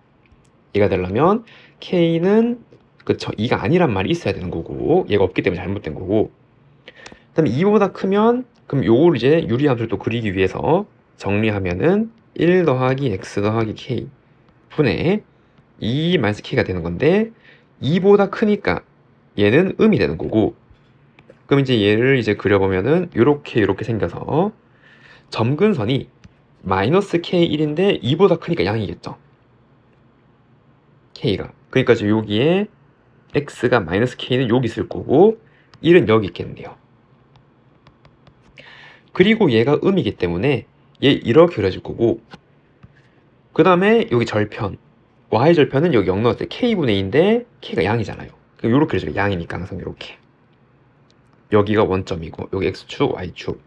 얘가 되려면 K는 그쵸 2가 아니란 말이 있어야 되는 거고 얘가 없기 때문에 잘못된 거고 그 다음에 2보다 크면 그럼 요걸 이제 유리함수를 또 그리기 위해서 정리하면은 1 더하기 x 더하기 k 분의 2 마이너스 k가 되는 건데 2보다 크니까 얘는 음이 되는 거고 그럼 이제 얘를 이제 그려보면은 요렇게 생겨서 점근선이 마이너스 k1인데 2보다 크니까 양이겠죠 k가 그러니까 지금 여기에 x가 마이너스 k는 여기 있을 거고 1은 여기 있겠네요. 그리고 얘가 음이기 때문에 얘 이렇게 그려질 거고 그 다음에 여기 절편 y절편은 여기 0 넣었을 때 k분의 2인데 k가 양이잖아요. 그럼 요렇게 그려져요. 양이니까 항상 이렇게 여기가 원점이고 여기 x축 y축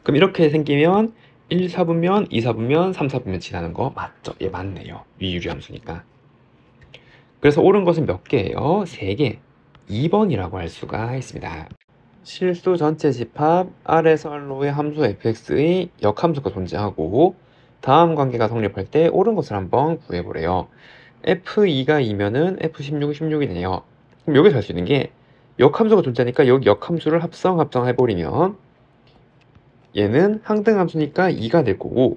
그럼 이렇게 생기면 1, 4분면, 2, 4분면, 3, 4분면 지나는 거 맞죠? 예, 맞네요. 위유리함수니까. 그래서 옳은 것은 몇 개예요? 3개. 2번이라고 할 수가 있습니다. 실수 전체 집합 R에서 R로의 함수 fx의 역함수가 존재하고 다음 관계가 성립할 때 옳은 것을 한번 구해보래요. f2가 2면은 f16이 16이네요. 그럼 여기서 할 수 있는 게 역함수가 존재하니까 여기 역함수를 합성해버리면 얘는 항등함수니까 2가 될 거고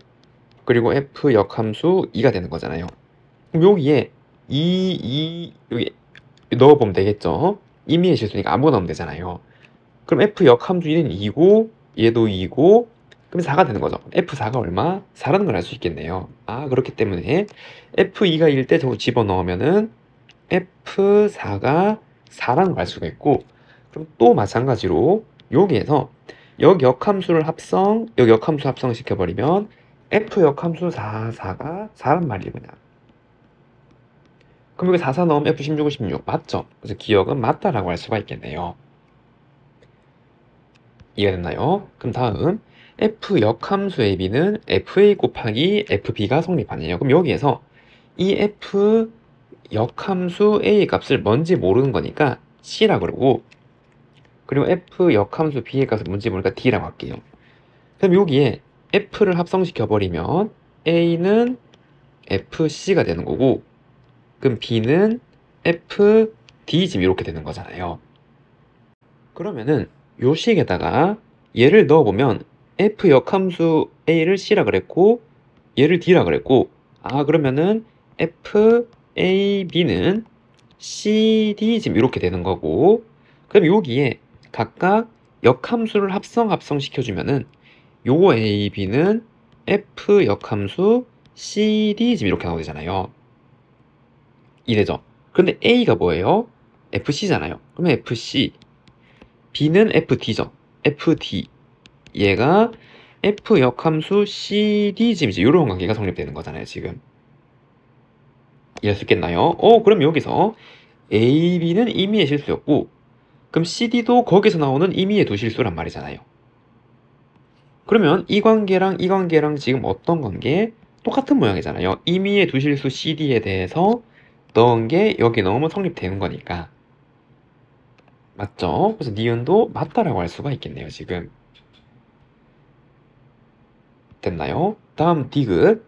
그리고 f 역함수 2가 되는 거잖아요. 그럼 여기에 2 여기 넣어보면 되겠죠. 임의의 실수니까 아무거나 넣으면 되잖아요. 그럼 f 역함수 1은 2고 얘도 2고 그럼 4가 되는 거죠. f4가 얼마? 4라는 걸 알 수 있겠네요. 그렇기 때문에 f2가 1 때 저거 집어넣으면은 f4가 4라는 걸 알 수가 있고 그럼 또 마찬가지로 여기에서 여기 역함수를 여기 역함수 합성시켜버리면 f 역함수 4가 4란 말이에요 그냥. 그럼 여기 4 넣으면 f16은 16 맞죠? 그래서 기억은 맞다라고 할 수가 있겠네요. 이해가 됐나요? 그럼 다음 f 역함수 ab는 fa 곱하기 fb가 성립하네요. 그럼 여기에서 이 f 역함수 a 값을 뭔지 모르는 거니까 c라 그러고 그리고 f 역함수 b의 값을 뭔지 모르니까 d라고 할게요. 그럼 여기에 f를 합성시켜 버리면 a는 fc가 되는 거고 그럼 b는 fd 지금 이렇게 되는 거잖아요. 그러면은 요 식에다가 얘를 넣어보면 f 역함수 a를 c라 그랬고 얘를 d라 그랬고 그러면은 f a b는 cd 지금 이렇게 되는 거고 그럼 여기에 각각 역함수를 합성시켜주면은 요거 a b는 f 역함수 cd 지금 이렇게 나오잖아요. 이래죠. 근데 a가 뭐예요? fc잖아요. 그러면 fc b는 fd죠. fd 얘가 f 역함수 cd 지금 이제 이런 관계가 성립되는 거잖아요. 지금 이해할 수 있겠나요? 그럼 여기서 a, b는 임의의 실수였고 그럼 cd도 거기서 나오는 임의의 두 실수란 말이잖아요. 그러면 이 관계랑 이 관계랑 지금 어떤 관계? 똑같은 모양이잖아요. 임의의 두 실수 cd에 대해서 넣은 게 여기 넣으면 성립되는 거니까 맞죠? 그래서 니은도 맞다라고 할 수가 있겠네요. 지금 됐나요? 다음 디귿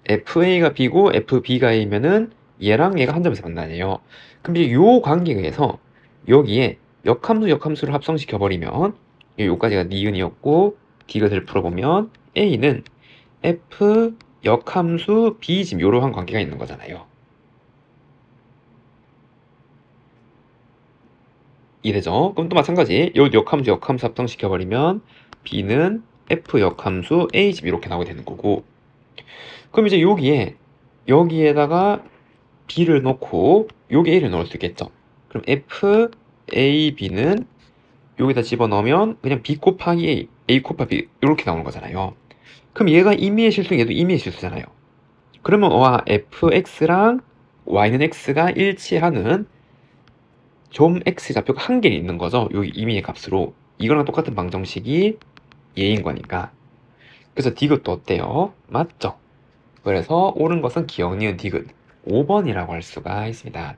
FA가 B고 FB가 A면은 얘랑 얘가 한 점에서 만나네요. 그럼 이제 요 관계에 의해서 여기에 역함수를 합성시켜 버리면 요까지가 니은이었고 디귿을 풀어보면 A는 F 역함수 B 지금 요러한 관계가 있는 거잖아요. 이래죠? 그럼 또 마찬가지 요 역함수 합성시켜 버리면 B는 F 역함수 A 지금 이렇게 나오게 되는 거고 그럼 이제 여기에다가 b를 넣고 여기 a를 넣을 수 있겠죠. 그럼 f a b는 여기다 집어넣으면 그냥 b 곱하기 a 곱하기 b 이렇게 나오는 거잖아요. 그럼 얘가 임의의 실수, 얘도 임의의 실수잖아요. 그러면 와 fx랑 y는 x가 일치하는 좀 x 좌표가 한 개 있는 거죠. 여기 임의의 값으로. 이거랑 똑같은 방정식이 얘인 거니까. 그래서 디귿도 어때요? 맞죠? 그래서 옳은 것은 기억, 니은, 디귿 5번이라고 할 수가 있습니다.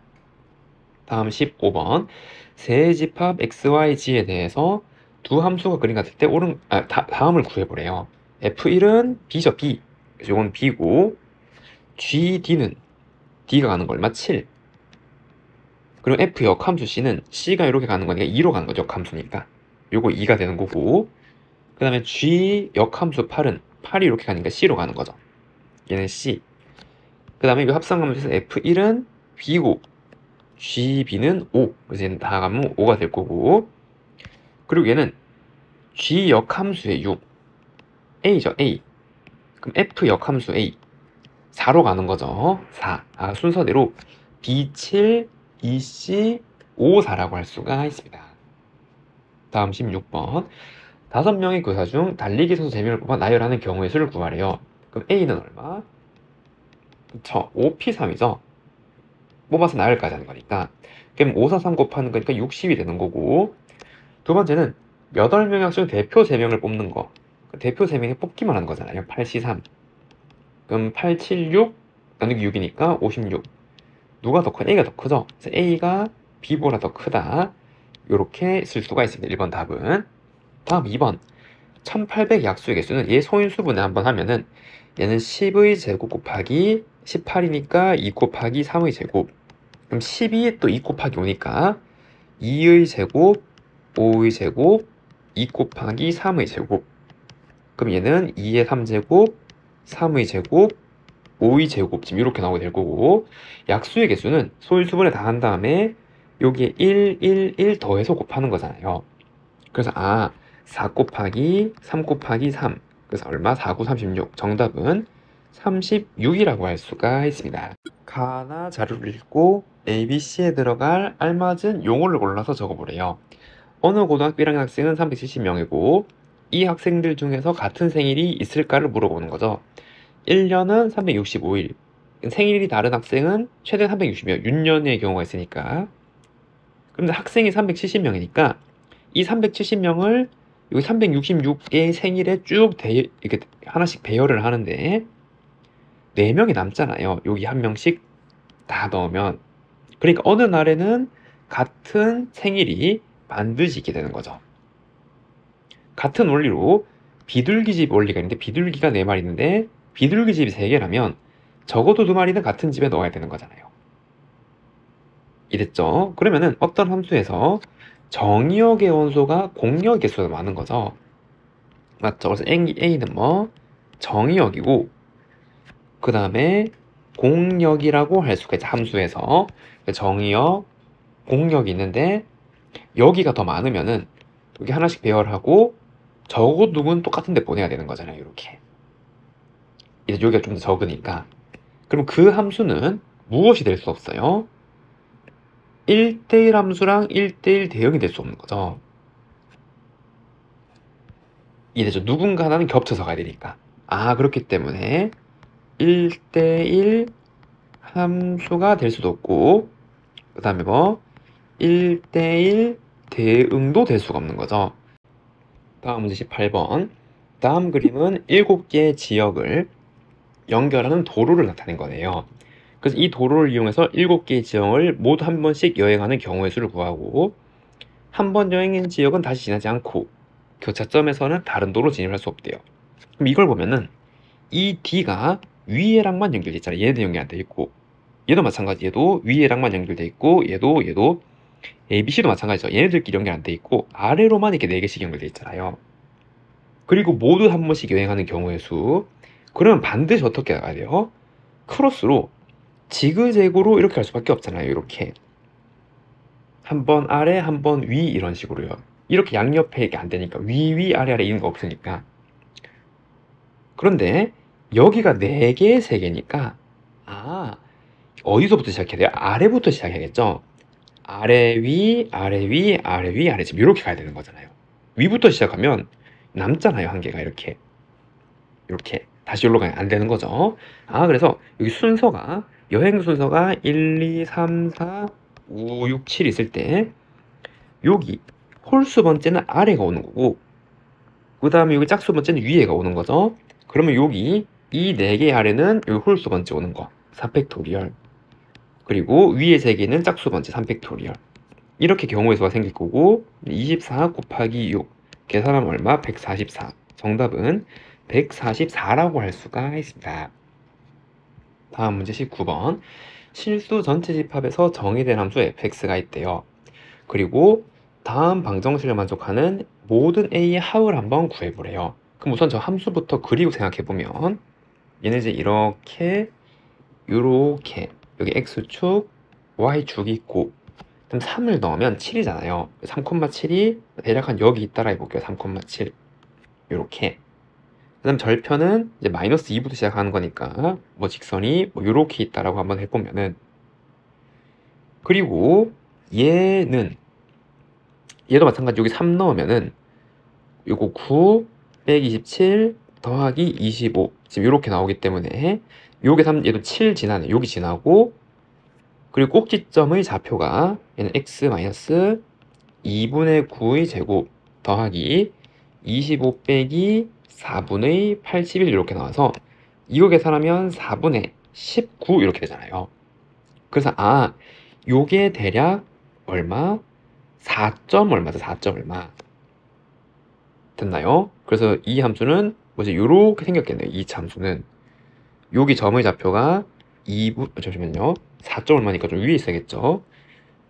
다음 15번. 세집합 xyg에 대해서 두 함수가 그림 같을 때 다음을 구해보래요. f1은 b죠, b. 그래서 이건 b고, gd는 d가 가는 거 얼마? 7. 그리고 f 역함수 c는 c가 이렇게 가는 거니까 2로 가는 거죠, 역함수니까. 요거 2가 되는 거고, 그 다음에 g 역함수 8은 8이 이렇게 가니까 c로 가는 거죠. 얘는 c. 그 다음에 이 합성함수에서 f1은 b고, gb는 5. 그래서 얘는 다 가면 5가 될 거고, 그리고 얘는 g 역함수의 6. a죠, a. 그럼 f 역함수 a. 4로 가는 거죠. 4. 순서대로 b7, ec, 5, 4라고 할 수가 있습니다. 다음 16번. 5명의 교사 중 달리기 선수 3명을 뽑아 나열하는 경우의 수를 구하래요. 그럼 a는 얼마? 그쵸, 5p3이죠. 뽑아서 나열까지 하는 거니까. 그럼 5, 4, 3 곱하는 거니까 60이 되는 거고, 두 번째는 8명의 학생 중 대표 3명을 뽑는 거. 대표 3명이 뽑기만 하는 거잖아요. 8, C, 3. 그럼 8, 7, 6 나누기 6이니까 56. 누가 더 커? A가 더 크죠? 그래서 A가 B보다 더 크다. 이렇게 쓸 수가 있습니다. 1번 답은. 다음 2번. 1800 약수의 개수는 얘 소인수분해 한번 하면은 얘는 10의 제곱 곱하기 18이니까 2 곱하기 3의 제곱. 그럼 12 또 2 곱하기 5니까 2의 제곱, 5의 제곱, 2 곱하기 3의 제곱. 그럼 얘는 2의 3제곱, 3의 제곱, 5의 제곱 지금 이렇게 나오게 될 거고, 약수의 개수는 소인수분해 다 한 다음에 여기에 1, 1, 1 더해서 곱하는 거잖아요. 그래서 4 곱하기 3 곱하기 3. 그래서 얼마? 4, 9, 36. 정답은 36이라고 할 수가 있습니다. 가나 자료를 읽고 ABC에 들어갈 알맞은 용어를 골라서 적어보래요. 어느 고등학교 1학년 학생은 370명이고 이 학생들 중에서 같은 생일이 있을까를 물어보는 거죠. 1년은 365일. 생일이 다른 학생은 최대 360명, 6년의 경우가 있으니까. 그런데 학생이 370명이니까 이 370명을 여기 366개의 생일에 이렇게 하나씩 배열을 하는데 4명이 남잖아요. 여기 한 명씩 다 넣으면. 그러니까 어느 날에는 같은 생일이 반드시 있게 되는 거죠. 같은 원리로 비둘기집 원리가 있는데 비둘기가 4마리 있는데 비둘기집이 3개라면 적어도 2마리는 같은 집에 넣어야 되는 거잖아요. 이랬죠? 그러면은 어떤 함수에서 정의역의 원소가 공역의 개수가 많은 거죠. 맞죠? 그래서 A는 뭐 정의역이고 그 다음에 공역이라고 할 수가 있죠. 함수에서 정의역, 공역이 있는데 여기가 더 많으면은 여기 하나씩 배열하고 적어도 누군 똑같은 데 보내야 되는 거잖아요. 이렇게. 이제 여기가 좀 더 적으니까. 그럼 그 함수는 무엇이 될 수 없어요? 1대1 함수랑 1대1 대응이 될 수 없는 거죠. 이해되죠? 누군가 하나는 겹쳐서 가야 되니까. 그렇기 때문에 1대1 함수가 될 수도 없고 그 다음에 뭐 1대1 대응도 될 수가 없는 거죠. 다음 문제 18번. 다음 그림은 7개의 지역을 연결하는 도로를 나타낸 거네요. 그래서 이 도로를 이용해서 7개의 지역을 모두 한 번씩 여행하는 경우의 수를 구하고 한 번 여행한 지역은 다시 지나지 않고 교차점에서는 다른 도로 진입할 수 없대요. 그럼 이걸 보면은 이 D가 위에랑만 연결돼 있잖아요. 얘도 연결 안 돼 있고 얘도 마찬가지. 얘도 위에랑만 연결돼 있고 얘도 ABC도 마찬가지죠. 얘네들끼리 연결 안 돼 있고 아래로만 이렇게 4개씩 연결돼 있잖아요. 그리고 모두 한 번씩 여행하는 경우의 수. 그러면 반드시 어떻게 나가야 돼요? 크로스로 지그재그로 이렇게 할 수밖에 없잖아요. 이렇게 한 번 아래 한 번 위 이런 식으로요. 이렇게 양옆에 이게 안 되니까 위 아래 있는 거 없으니까. 그런데 여기가 4개의 세개니까 어디서부터 시작해야 돼요? 아래부터 시작해야겠죠? 아래 위 아래 위 아래 위 아래 지금 이렇게 가야 되는 거잖아요. 위부터 시작하면 남잖아요. 한 개가 이렇게 다시 올라가면 안 되는 거죠. 그래서 여기 순서가 여행 순서가 1, 2, 3, 4, 5, 6, 7 있을 때 여기 홀수 번째는 아래가 오는 거고 그 다음에 여기 짝수 번째는 위에가 오는 거죠. 그러면 여기 이 4개 아래는 여기 홀수 번째 오는 거 4팩토리얼 그리고 위에 3개는 짝수 번째 3팩토리얼 이렇게 경우의 수가 생길 거고 24 곱하기 6 계산하면 얼마? 144 정답은 144라고 할 수가 있습니다. 다음 문제 19번 실수 전체 집합에서 정의된 함수 fx가 있대요. 그리고 다음 방정식을 만족하는 모든 a의 합을 한번 구해보래요. 그럼 우선 저 함수부터 그리고 생각해보면 얘는 이제 이렇게 여기 x축 y축이 있고 그럼 3을 넣으면 7이잖아요. 3,7이 대략 한 여기 있다라 해볼게요. 3,7 요렇게 그 다음 절편은 이제 마이너스 2부터 시작하는 거니까 뭐 직선이 뭐 요렇게 있다라고 한번 해보면은 그리고 얘도 마찬가지 여기 3 넣으면은 요거 9 빼기 27 더하기 25 지금 요렇게 나오기 때문에 요게 3 얘도 7 지나네. 여기 지나고 그리고 꼭지점의 좌표가 얘는 x 마이너스 2분의 9의 제곱 더하기 25 빼기 4분의 81 이렇게 나와서 이거 계산하면 4분의 19 이렇게 되잖아요. 그래서 요게 대략 얼마? 4점 얼마죠? 4점 얼마 됐나요? 그래서 이 함수는 뭐지? 요렇게 생겼겠네요. 이 함수는 여기 점의 좌표가 2분 잠시만요. 4점 얼마니까 좀 위에 있어야겠죠?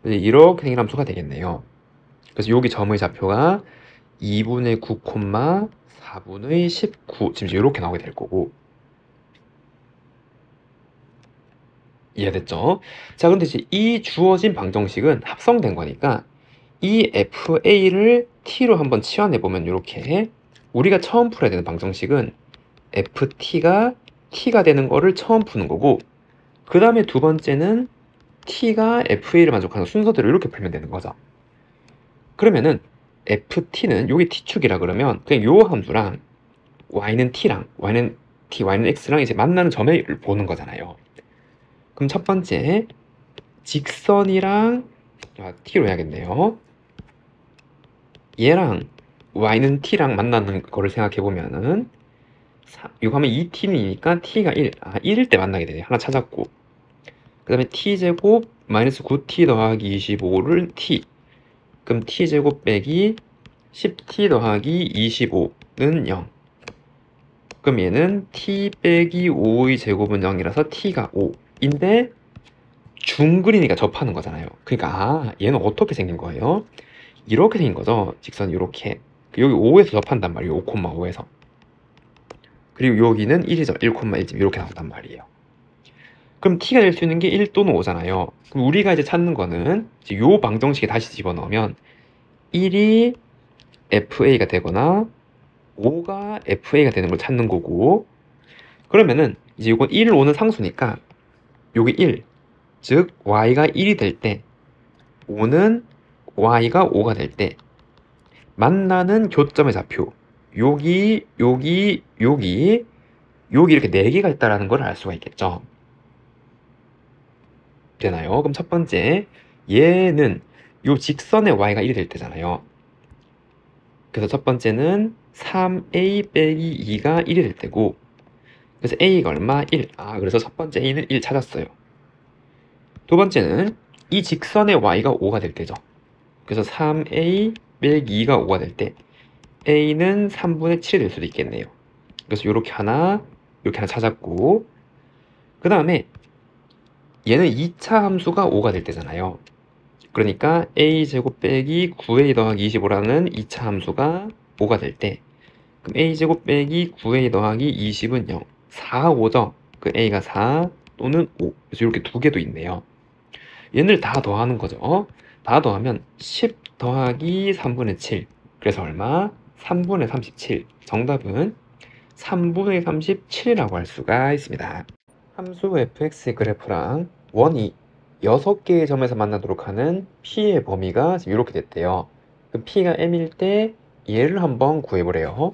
이렇게 생긴 함수가 되겠네요. 그래서 여기 점의 좌표가 2분의 9, 4분의 19 지금 이렇게 나오게 될 거고 이해됐죠? 자, 근데 이제 이 주어진 방정식은 합성된 거니까 이 FA를 T로 한번 치환해 보면 이렇게 우리가 처음 풀어야 되는 방정식은 FT가 T가 되는 거를 처음 푸는 거고 그 다음에 두 번째는 T가 FA를 만족하는 순서대로 이렇게 풀면 되는 거죠. 그러면은 FT는 여기 T축이라 그러면 그냥 요 함수랑 Y는 T랑 Y는 T, Y는 X랑 이제 만나는 점을 보는 거잖아요. 그럼 첫 번째 직선이랑 T로 해야겠네요. 얘랑 Y는 T랑 만나는 거를 생각해 보면은 이거 하면 2T니까 T가 1, 1일 때 만나게 되네. 하나 찾았고 그 다음에 T제곱 마이너스 9T 더하기 25를 T 그럼 T제곱 빼기 10T 더하기 25는 0 그럼 얘는 T 빼기 5의 제곱은 0이라서 T가 5인데 중근이니까 접하는 거잖아요. 그러니까 얘는 어떻게 생긴 거예요? 이렇게 생긴 거죠. 직선이 이렇게 여기 5에서 접한단 말이에요. 5,5에서 그리고 여기는 1이죠. 1,1 이렇게 나온단 말이에요. 그럼 T가 될 수 있는 게 1 또는 5잖아요. 그럼 우리가 이제 찾는 거는 이제 요 방정식에 다시 집어넣으면 1이 FA가 되거나 5가 FA가 되는 걸 찾는 거고 그러면은 이제 이건 1, 5는 상수니까 요게 1, 즉 Y가 1이 될 때 5는 Y가 5가 될 때 만나는 교점의 좌표 여기 이렇게 4개가 있다라는 걸 알 수가 있겠죠. 되나요? 그럼 첫 번째 얘는 요 직선의 Y가 1이 될 때잖아요. 그래서 첫 번째는 3A 빼기 2가 1이 될 때고 그래서 A가 얼마? 1. 그래서 첫 번째 A는 1 찾았어요. 두 번째는 이 직선의 Y가 5가 될 때죠. 그래서 3A 빼기 2가 5가 될 때 A는 3분의 7이 될 수도 있겠네요. 그래서 이렇게 하나 찾았고 그 다음에 얘는 2차 함수가 5가 될 때잖아요. 그러니까 A제곱 빼기 9A 더하기 25라는 2차 함수가 5가 될 때 그럼 A제곱 빼기 9A 더하기 20은 0 4, 5죠. 그 A가 4 또는 5 그래서 이렇게 두 개도 있네요. 얘를 다 더하는 거죠. 다 더하면 10 더하기 3분의 7 그래서 얼마? 3분의 37 정답은 3분의 37이라고 할 수가 있습니다. 함수 fx의 그래프랑 원이 6개의 점에서 만나도록 하는 p의 범위가 지금 이렇게 됐대요. 그럼 p가 m일 때 얘를 한번 구해보래요.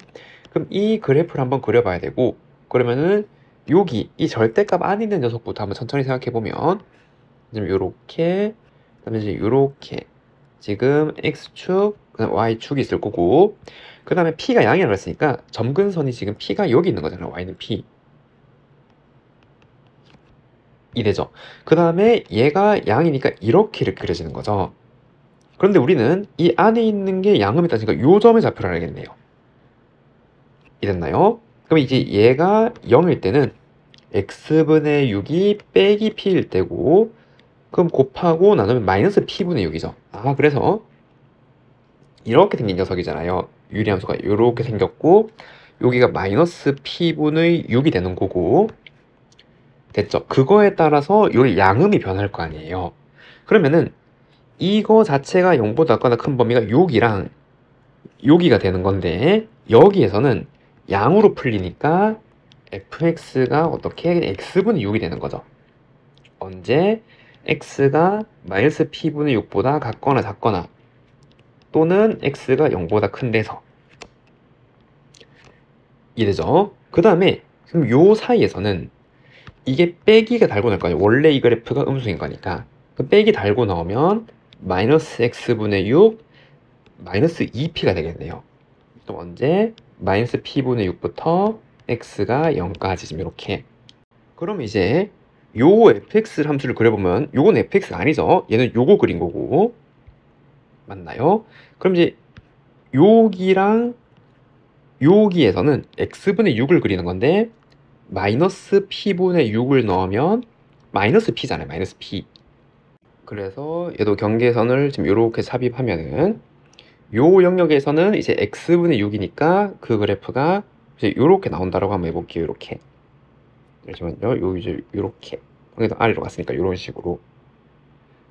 그럼 이 그래프를 한번 그려봐야 되고, 그러면은 여기 이 절대값 안에 있는 녀석부터 한번 천천히 생각해보면 지금 요렇게, 그다음에 이제 요렇게 지금 x축, 그다음 y축이 있을 거고, 그 다음에 p가 양이라고 했으니까 점근선이 지금 p가 여기 있는 거잖아요. y는 p 이 되죠. 그 다음에 얘가 양이니까 이렇게 그려지는 거죠. 그런데 우리는 이 안에 있는 게 양음이 따지니까 요 점의 좌표를 알겠네요. 이랬나요? 그럼 이제 얘가 0일 때는 x분의 6이 빼기 p일 때고, 그럼 곱하고 나누면 마이너스 p분의 6이죠. 아, 그래서 이렇게 생긴 녀석이잖아요. 유리함수가 이렇게 생겼고, 여기가 마이너스 p분의 6이 되는 거고, 됐죠? 그거에 따라서 요 양음이 변할 거 아니에요. 그러면은 이거 자체가 0보다 작거나 큰 범위가 6이랑 여기가 되는 건데, 여기에서는 양으로 풀리니까 fx가 어떻게 x분의 6이 되는 거죠. 언제 x가 마이너스 p분의 6보다 같거나 작거나, 또는 x가 0보다 큰 데서. 이해되죠? 그 다음에 그럼 요 사이에서는 이게 빼기가 달고 나올 거 아니에요. 원래 이 그래프가 음수인 거니까. 그 빼기 달고 나오면 마이너스 x분의 6 마이너스 2p가 되겠네요. 또 언제 마이너스 p분의 6부터 x가 0까지 지금 이렇게. 그럼 이제 요 fx 함수를 그려보면 요건 fx 아니죠. 얘는 요거 그린 거고, 맞나요? 그럼 이제 여기랑 여기에서는 x분의 6을 그리는 건데, 마이너스 p분의 6을 넣으면 마이너스 p잖아요. 마이너스 p. 그래서 얘도 경계선을 지금 이렇게 삽입하면은 요 영역에서는 이제 x분의 6이니까 그 그래프가 이제 이렇게 나온다라고 한번 해볼게요. 이렇게. 잠시만요. 요 이제 이렇게. 여기서 아래로 갔으니까 이런 식으로.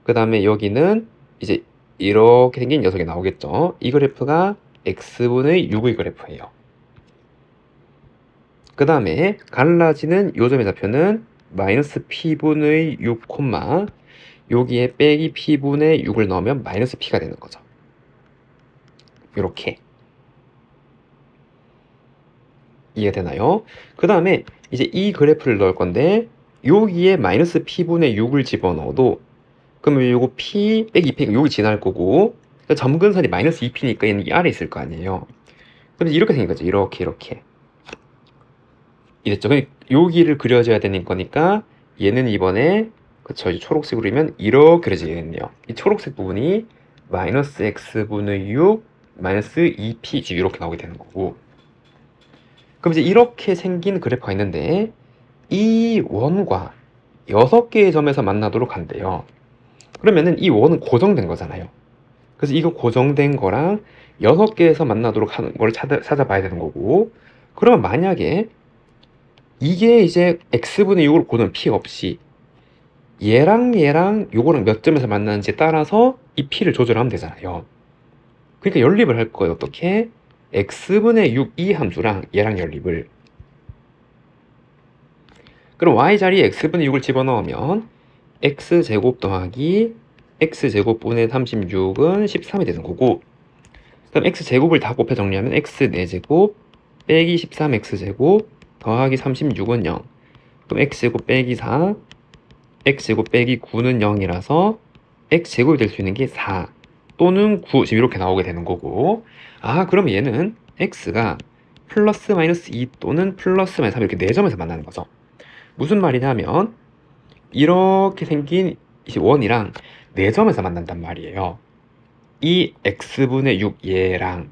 그 다음에 여기는 이제 이렇게 생긴 녀석이 나오겠죠. 이 그래프가 x분의 6의 그래프예요. 그 다음에 갈라지는 요점의 좌표는 마이너스 p분의 6, 여기에 빼기 p분의 6을 넣으면 마이너스 p가 되는 거죠. 이렇게. 이해되나요? 그 다음에 이제 이 그래프를 넣을 건데, 여기에 마이너스 p분의 6을 집어넣어도, 그러면 요거 p 빼기 2p가 여기 지날 거고, 그러니까 점근선이 마이너스 2p니까 얘는 이 아래 있을 거 아니에요. 그래서 이렇게 생긴 거죠. 이렇게. 이랬죠. 여기를 그려줘야 되는 거니까 얘는 이번에, 그쵸, 이제 초록색으로 그리면 이렇게 그려지겠네요. 이 초록색 부분이 마이너스 x분의 6 마이너스 2p 지금 이렇게 나오게 되는 거고, 그럼 이제 이렇게 생긴 그래프가 있는데 이 원과 6개의 점에서 만나도록 한대요. 그러면은 이 원은 고정된 거잖아요. 그래서 이거 고정된 거랑 6개에서 만나도록 하는 걸 찾아봐야 되는 거고, 그러면 만약에 이게 이제 x분의 6을 고는 p 없이 얘랑 요거랑 몇 점에서 만나는지에 따라서 이 p를 조절하면 되잖아요. 그러니까 연립을 할 거예요. 어떻게? x분의 6 이 함수랑 얘랑 연립을. 그럼 y 자리에 x분의 6을 집어넣으면 x제곱 더하기 x제곱분의 36은 13이 되는 거고, 그럼 x제곱을 다 곱해 정리하면 x 4제곱 빼기 13x제곱 더하기 36은 0. 그럼 x제곱 빼기 4, x제곱 빼기 9는 0이라서 x제곱이 될 수 있는 게 4 또는 9, 지금 이렇게 나오게 되는 거고, 아, 그럼 얘는 x가 플러스 마이너스 2 또는 플러스 마이너스 3 이렇게 4점에서 만나는 거죠. 무슨 말이냐면 이렇게 생긴 원이랑 4점에서 만난단 말이에요. 이 x분의 6 얘랑.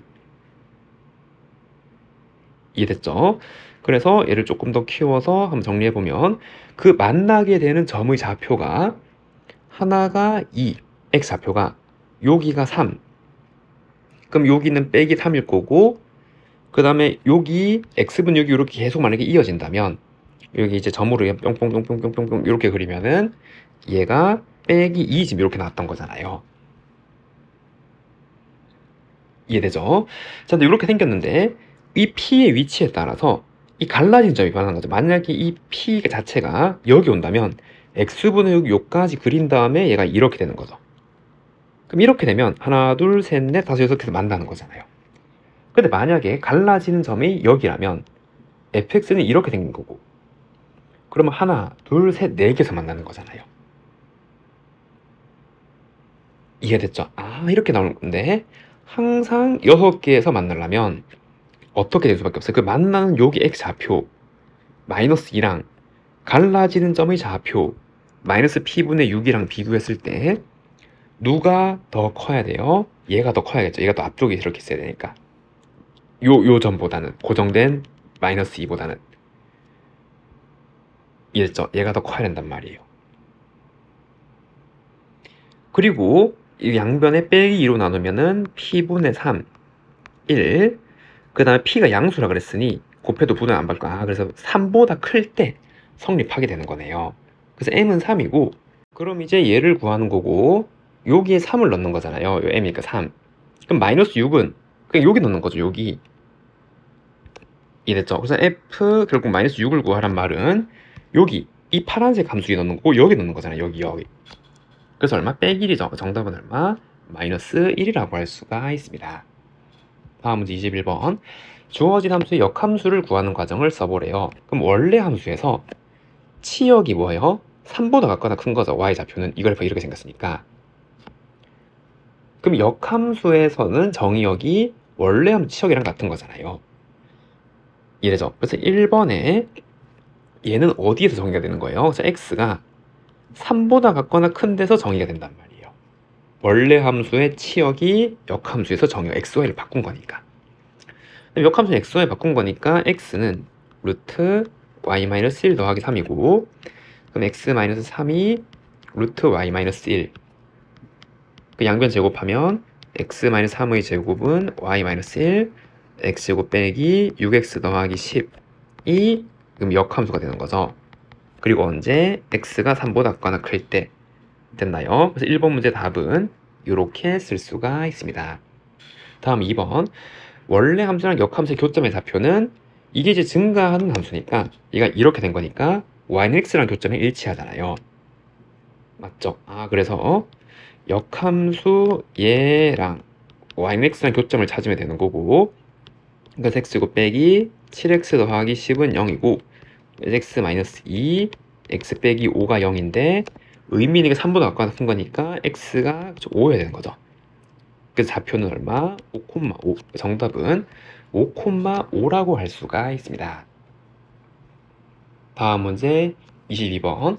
이해됐죠? 그래서 얘를 조금 더 키워서 한번 정리해보면, 그 만나게 되는 점의 좌표가 하나가 2, x좌표가 여기가 3, 그럼 여기는 빼기 3일 거고, 그 다음에 여기 x분의 6이 이렇게 계속 만약에 이어진다면 여기 이제 점으로 뿅뿅뿅뿅뿅뿅 이렇게 그리면은 얘가 빼기 2 지금 이렇게 나왔던 거잖아요. 이해되죠? 자, 근데 이렇게 생겼는데 이 p의 위치에 따라서 이 갈라진 점이 변하는 거죠. 만약에 이 P 자체가 여기 온다면 x분의 6 요까지 그린 다음에 얘가 이렇게 되는 거죠. 그럼 이렇게 되면 하나, 둘, 셋, 넷, 다섯, 여섯 개에서 만나는 거잖아요. 근데 만약에 갈라지는 점이 여기라면 fx는 이렇게 생긴 거고, 그러면 하나, 둘, 셋, 네 개에서 만나는 거잖아요. 이해됐죠? 아, 이렇게 나오는 건데 항상 6개에서 만나려면 어떻게 될 수밖에 없어요. 그 만나는 여기 x 좌표 마이너스 2랑 갈라지는 점의 좌표 마이너스 p분의 6이랑 비교했을 때 누가 더 커야 돼요? 얘가 더 커야겠죠. 얘가 또 앞쪽에 이렇게 있어야 되니까 요 점보다는, 고정된 마이너스 2보다는. 이해됐죠? 얘가 더 커야 된단 말이에요. 그리고 이 양변에 빼기 2로 나누면은 p분의 3 1, 그 다음에 p가 양수라 그랬으니 곱해도 분을 안 받고, 그래서 3보다 클 때 성립하게 되는 거네요. 그래서 m은 3이고, 그럼 이제 얘를 구하는 거고, 여기에 3을 넣는 거잖아요. 요 m이니까 3. 그럼 마이너스 6은 그냥 여기 넣는 거죠. 여기. 이랬죠. 그래서 f 결국 마이너스 6을 구하란 말은 여기 이 파란색 함수에 넣는 거고, 여기 넣는 거잖아요. 여기. 그래서 얼마? 빼기 1이죠. 정답은 얼마? 마이너스 1이라고 할 수가 있습니다. 다음 문제 21번. 주어진 함수의 역함수를 구하는 과정을 써보래요. 그럼 원래 함수에서 치역이 뭐예요? 3보다 같거나 큰 거죠. y좌표는 이 그래프가 이렇게 생겼으니까. 그럼 역함수에서는 정의역이 원래 함수 치역이랑 같은 거잖아요. 이래죠. 그래서 1번에 얘는 어디에서 정의가 되는 거예요? 그래서 x가 3보다 같거나 큰 데서 정의가 된단 말이에요. 원래 함수의 치역이 역함수에서 정의 xy를 바꾼 거니까. 역함수 xy 바꾼 거니까 x는 루트 y-1 더하기 3이고, 그럼 x-3이 루트 y-1. 그 양변 제곱하면 x-3의 제곱은 y-1, x제곱 빼기 6x 더하기 10이 그럼 역함수가 되는 거죠. 그리고 언제? x가 3보다 같거나 클 때. 됐나요? 그래서 1번 문제 답은 이렇게 쓸 수가 있습니다. 다음 2번. 원래 함수랑 역함수의 교점의 좌표는 이게 이제 증가하는 함수니까 얘가 이렇게 된 거니까 y는 x랑 교점에 일치하잖아요. 맞죠? 그래서 역함수 얘랑 y는 x랑 교점을 찾으면 되는 거고, 그러니까 x제곱 빼기 7x 더하기 10은 0이고 x-2 x 빼기 5가 0인데 의미는 3보다 가까워서 큰 거니까 x가 5여야 되는 거죠. 그래서 좌표는 얼마? 5,5. 정답은 5,5라고 할 수가 있습니다. 다음 문제 22번.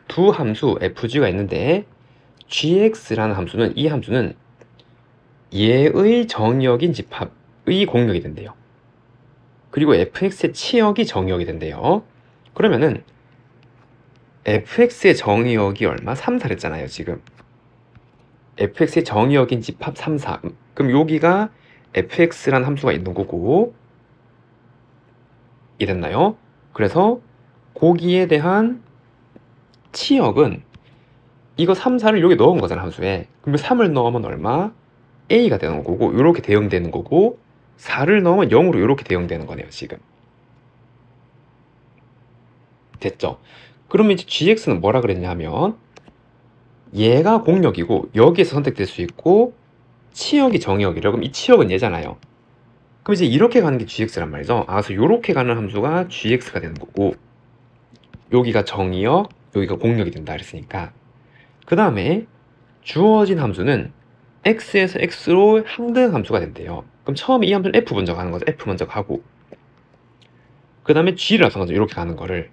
두 함수 fg가 있는데 gx라는 함수는, 이 함수는 얘의 정역인 집합의 공역이 된대요. 그리고 fx의 치역이 정역이 된대요. 그러면은 fx의 정역이 얼마? 3, 4랬잖아요 지금. fx의 정의역인 집합 3, 4. 그럼 여기가 fx라는 함수가 있는 거고, 이해됐나요? 그래서 거기에 대한 치역은 이거 3, 4를 여기 넣은 거잖아, 함수에. 그러면 3을 넣으면 얼마? a가 되는 거고, 이렇게 대응되는 거고, 4를 넣으면 0으로 이렇게 대응되는 거네요, 지금. 됐죠? 그러면 이제 gx는 뭐라 그랬냐 하면 얘가 공역이고 여기에서 선택될 수 있고 치역이 정역이래요. 그럼 이 치역은 얘잖아요. 그럼 이제 이렇게 가는 게 gx란 말이죠. 그래서 이렇게 가는 함수가 gx가 되는 거고, 여기가 정역, 여기가 공역이 된다 그랬으니까. 그 다음에 주어진 함수는 x에서 x로 항등 함수가 된대요. 그럼 처음에 이 함수는 f 먼저 가는 거죠. f 먼저 가고, 그 다음에 g를 나타나죠. 이렇게 가는 거를.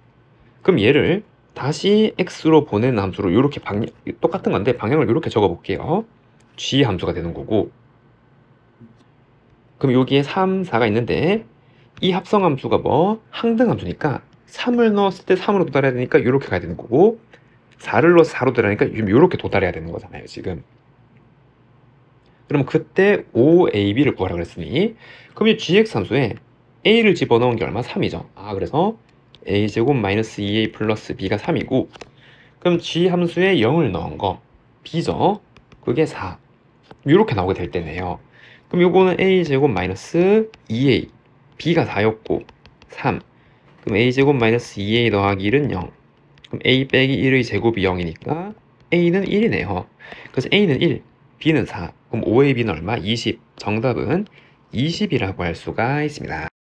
그럼 얘를 다시 x로 보내는 함수로 이렇게 똑같은 건데 방향을 이렇게 적어 볼게요. g 함수가 되는 거고, 그럼 여기에 3, 4가 있는데 이 합성 함수가 뭐? 항등 함수니까 3을 넣었을 때 3으로 도달해야 되니까 이렇게 가야 되는 거고, 4를 넣어서 4로 도달하니까 이렇게 도달해야 되는 거잖아요 지금. 그럼 그때 OAB를 구하라 그랬으니, 그럼 이 gx 함수에 a를 집어넣은 게 얼마? 3이죠. 그래서 a제곱 마이너스 2a 플러스 b가 3이고, 그럼 g 함수에 0을 넣은 거 b죠. 그게 4. 이렇게 나오게 될 때네요. 그럼 요거는 a제곱 마이너스 2a, b가 4였고 3. 그럼 a제곱 마이너스 2a 더하기 1은 0. 그럼 a 빼기 1의 제곱이 0이니까 a는 1이네요. 그래서 a는 1, b는 4. 그럼 5의 b는 얼마? 20. 정답은 20이라고 할 수가 있습니다.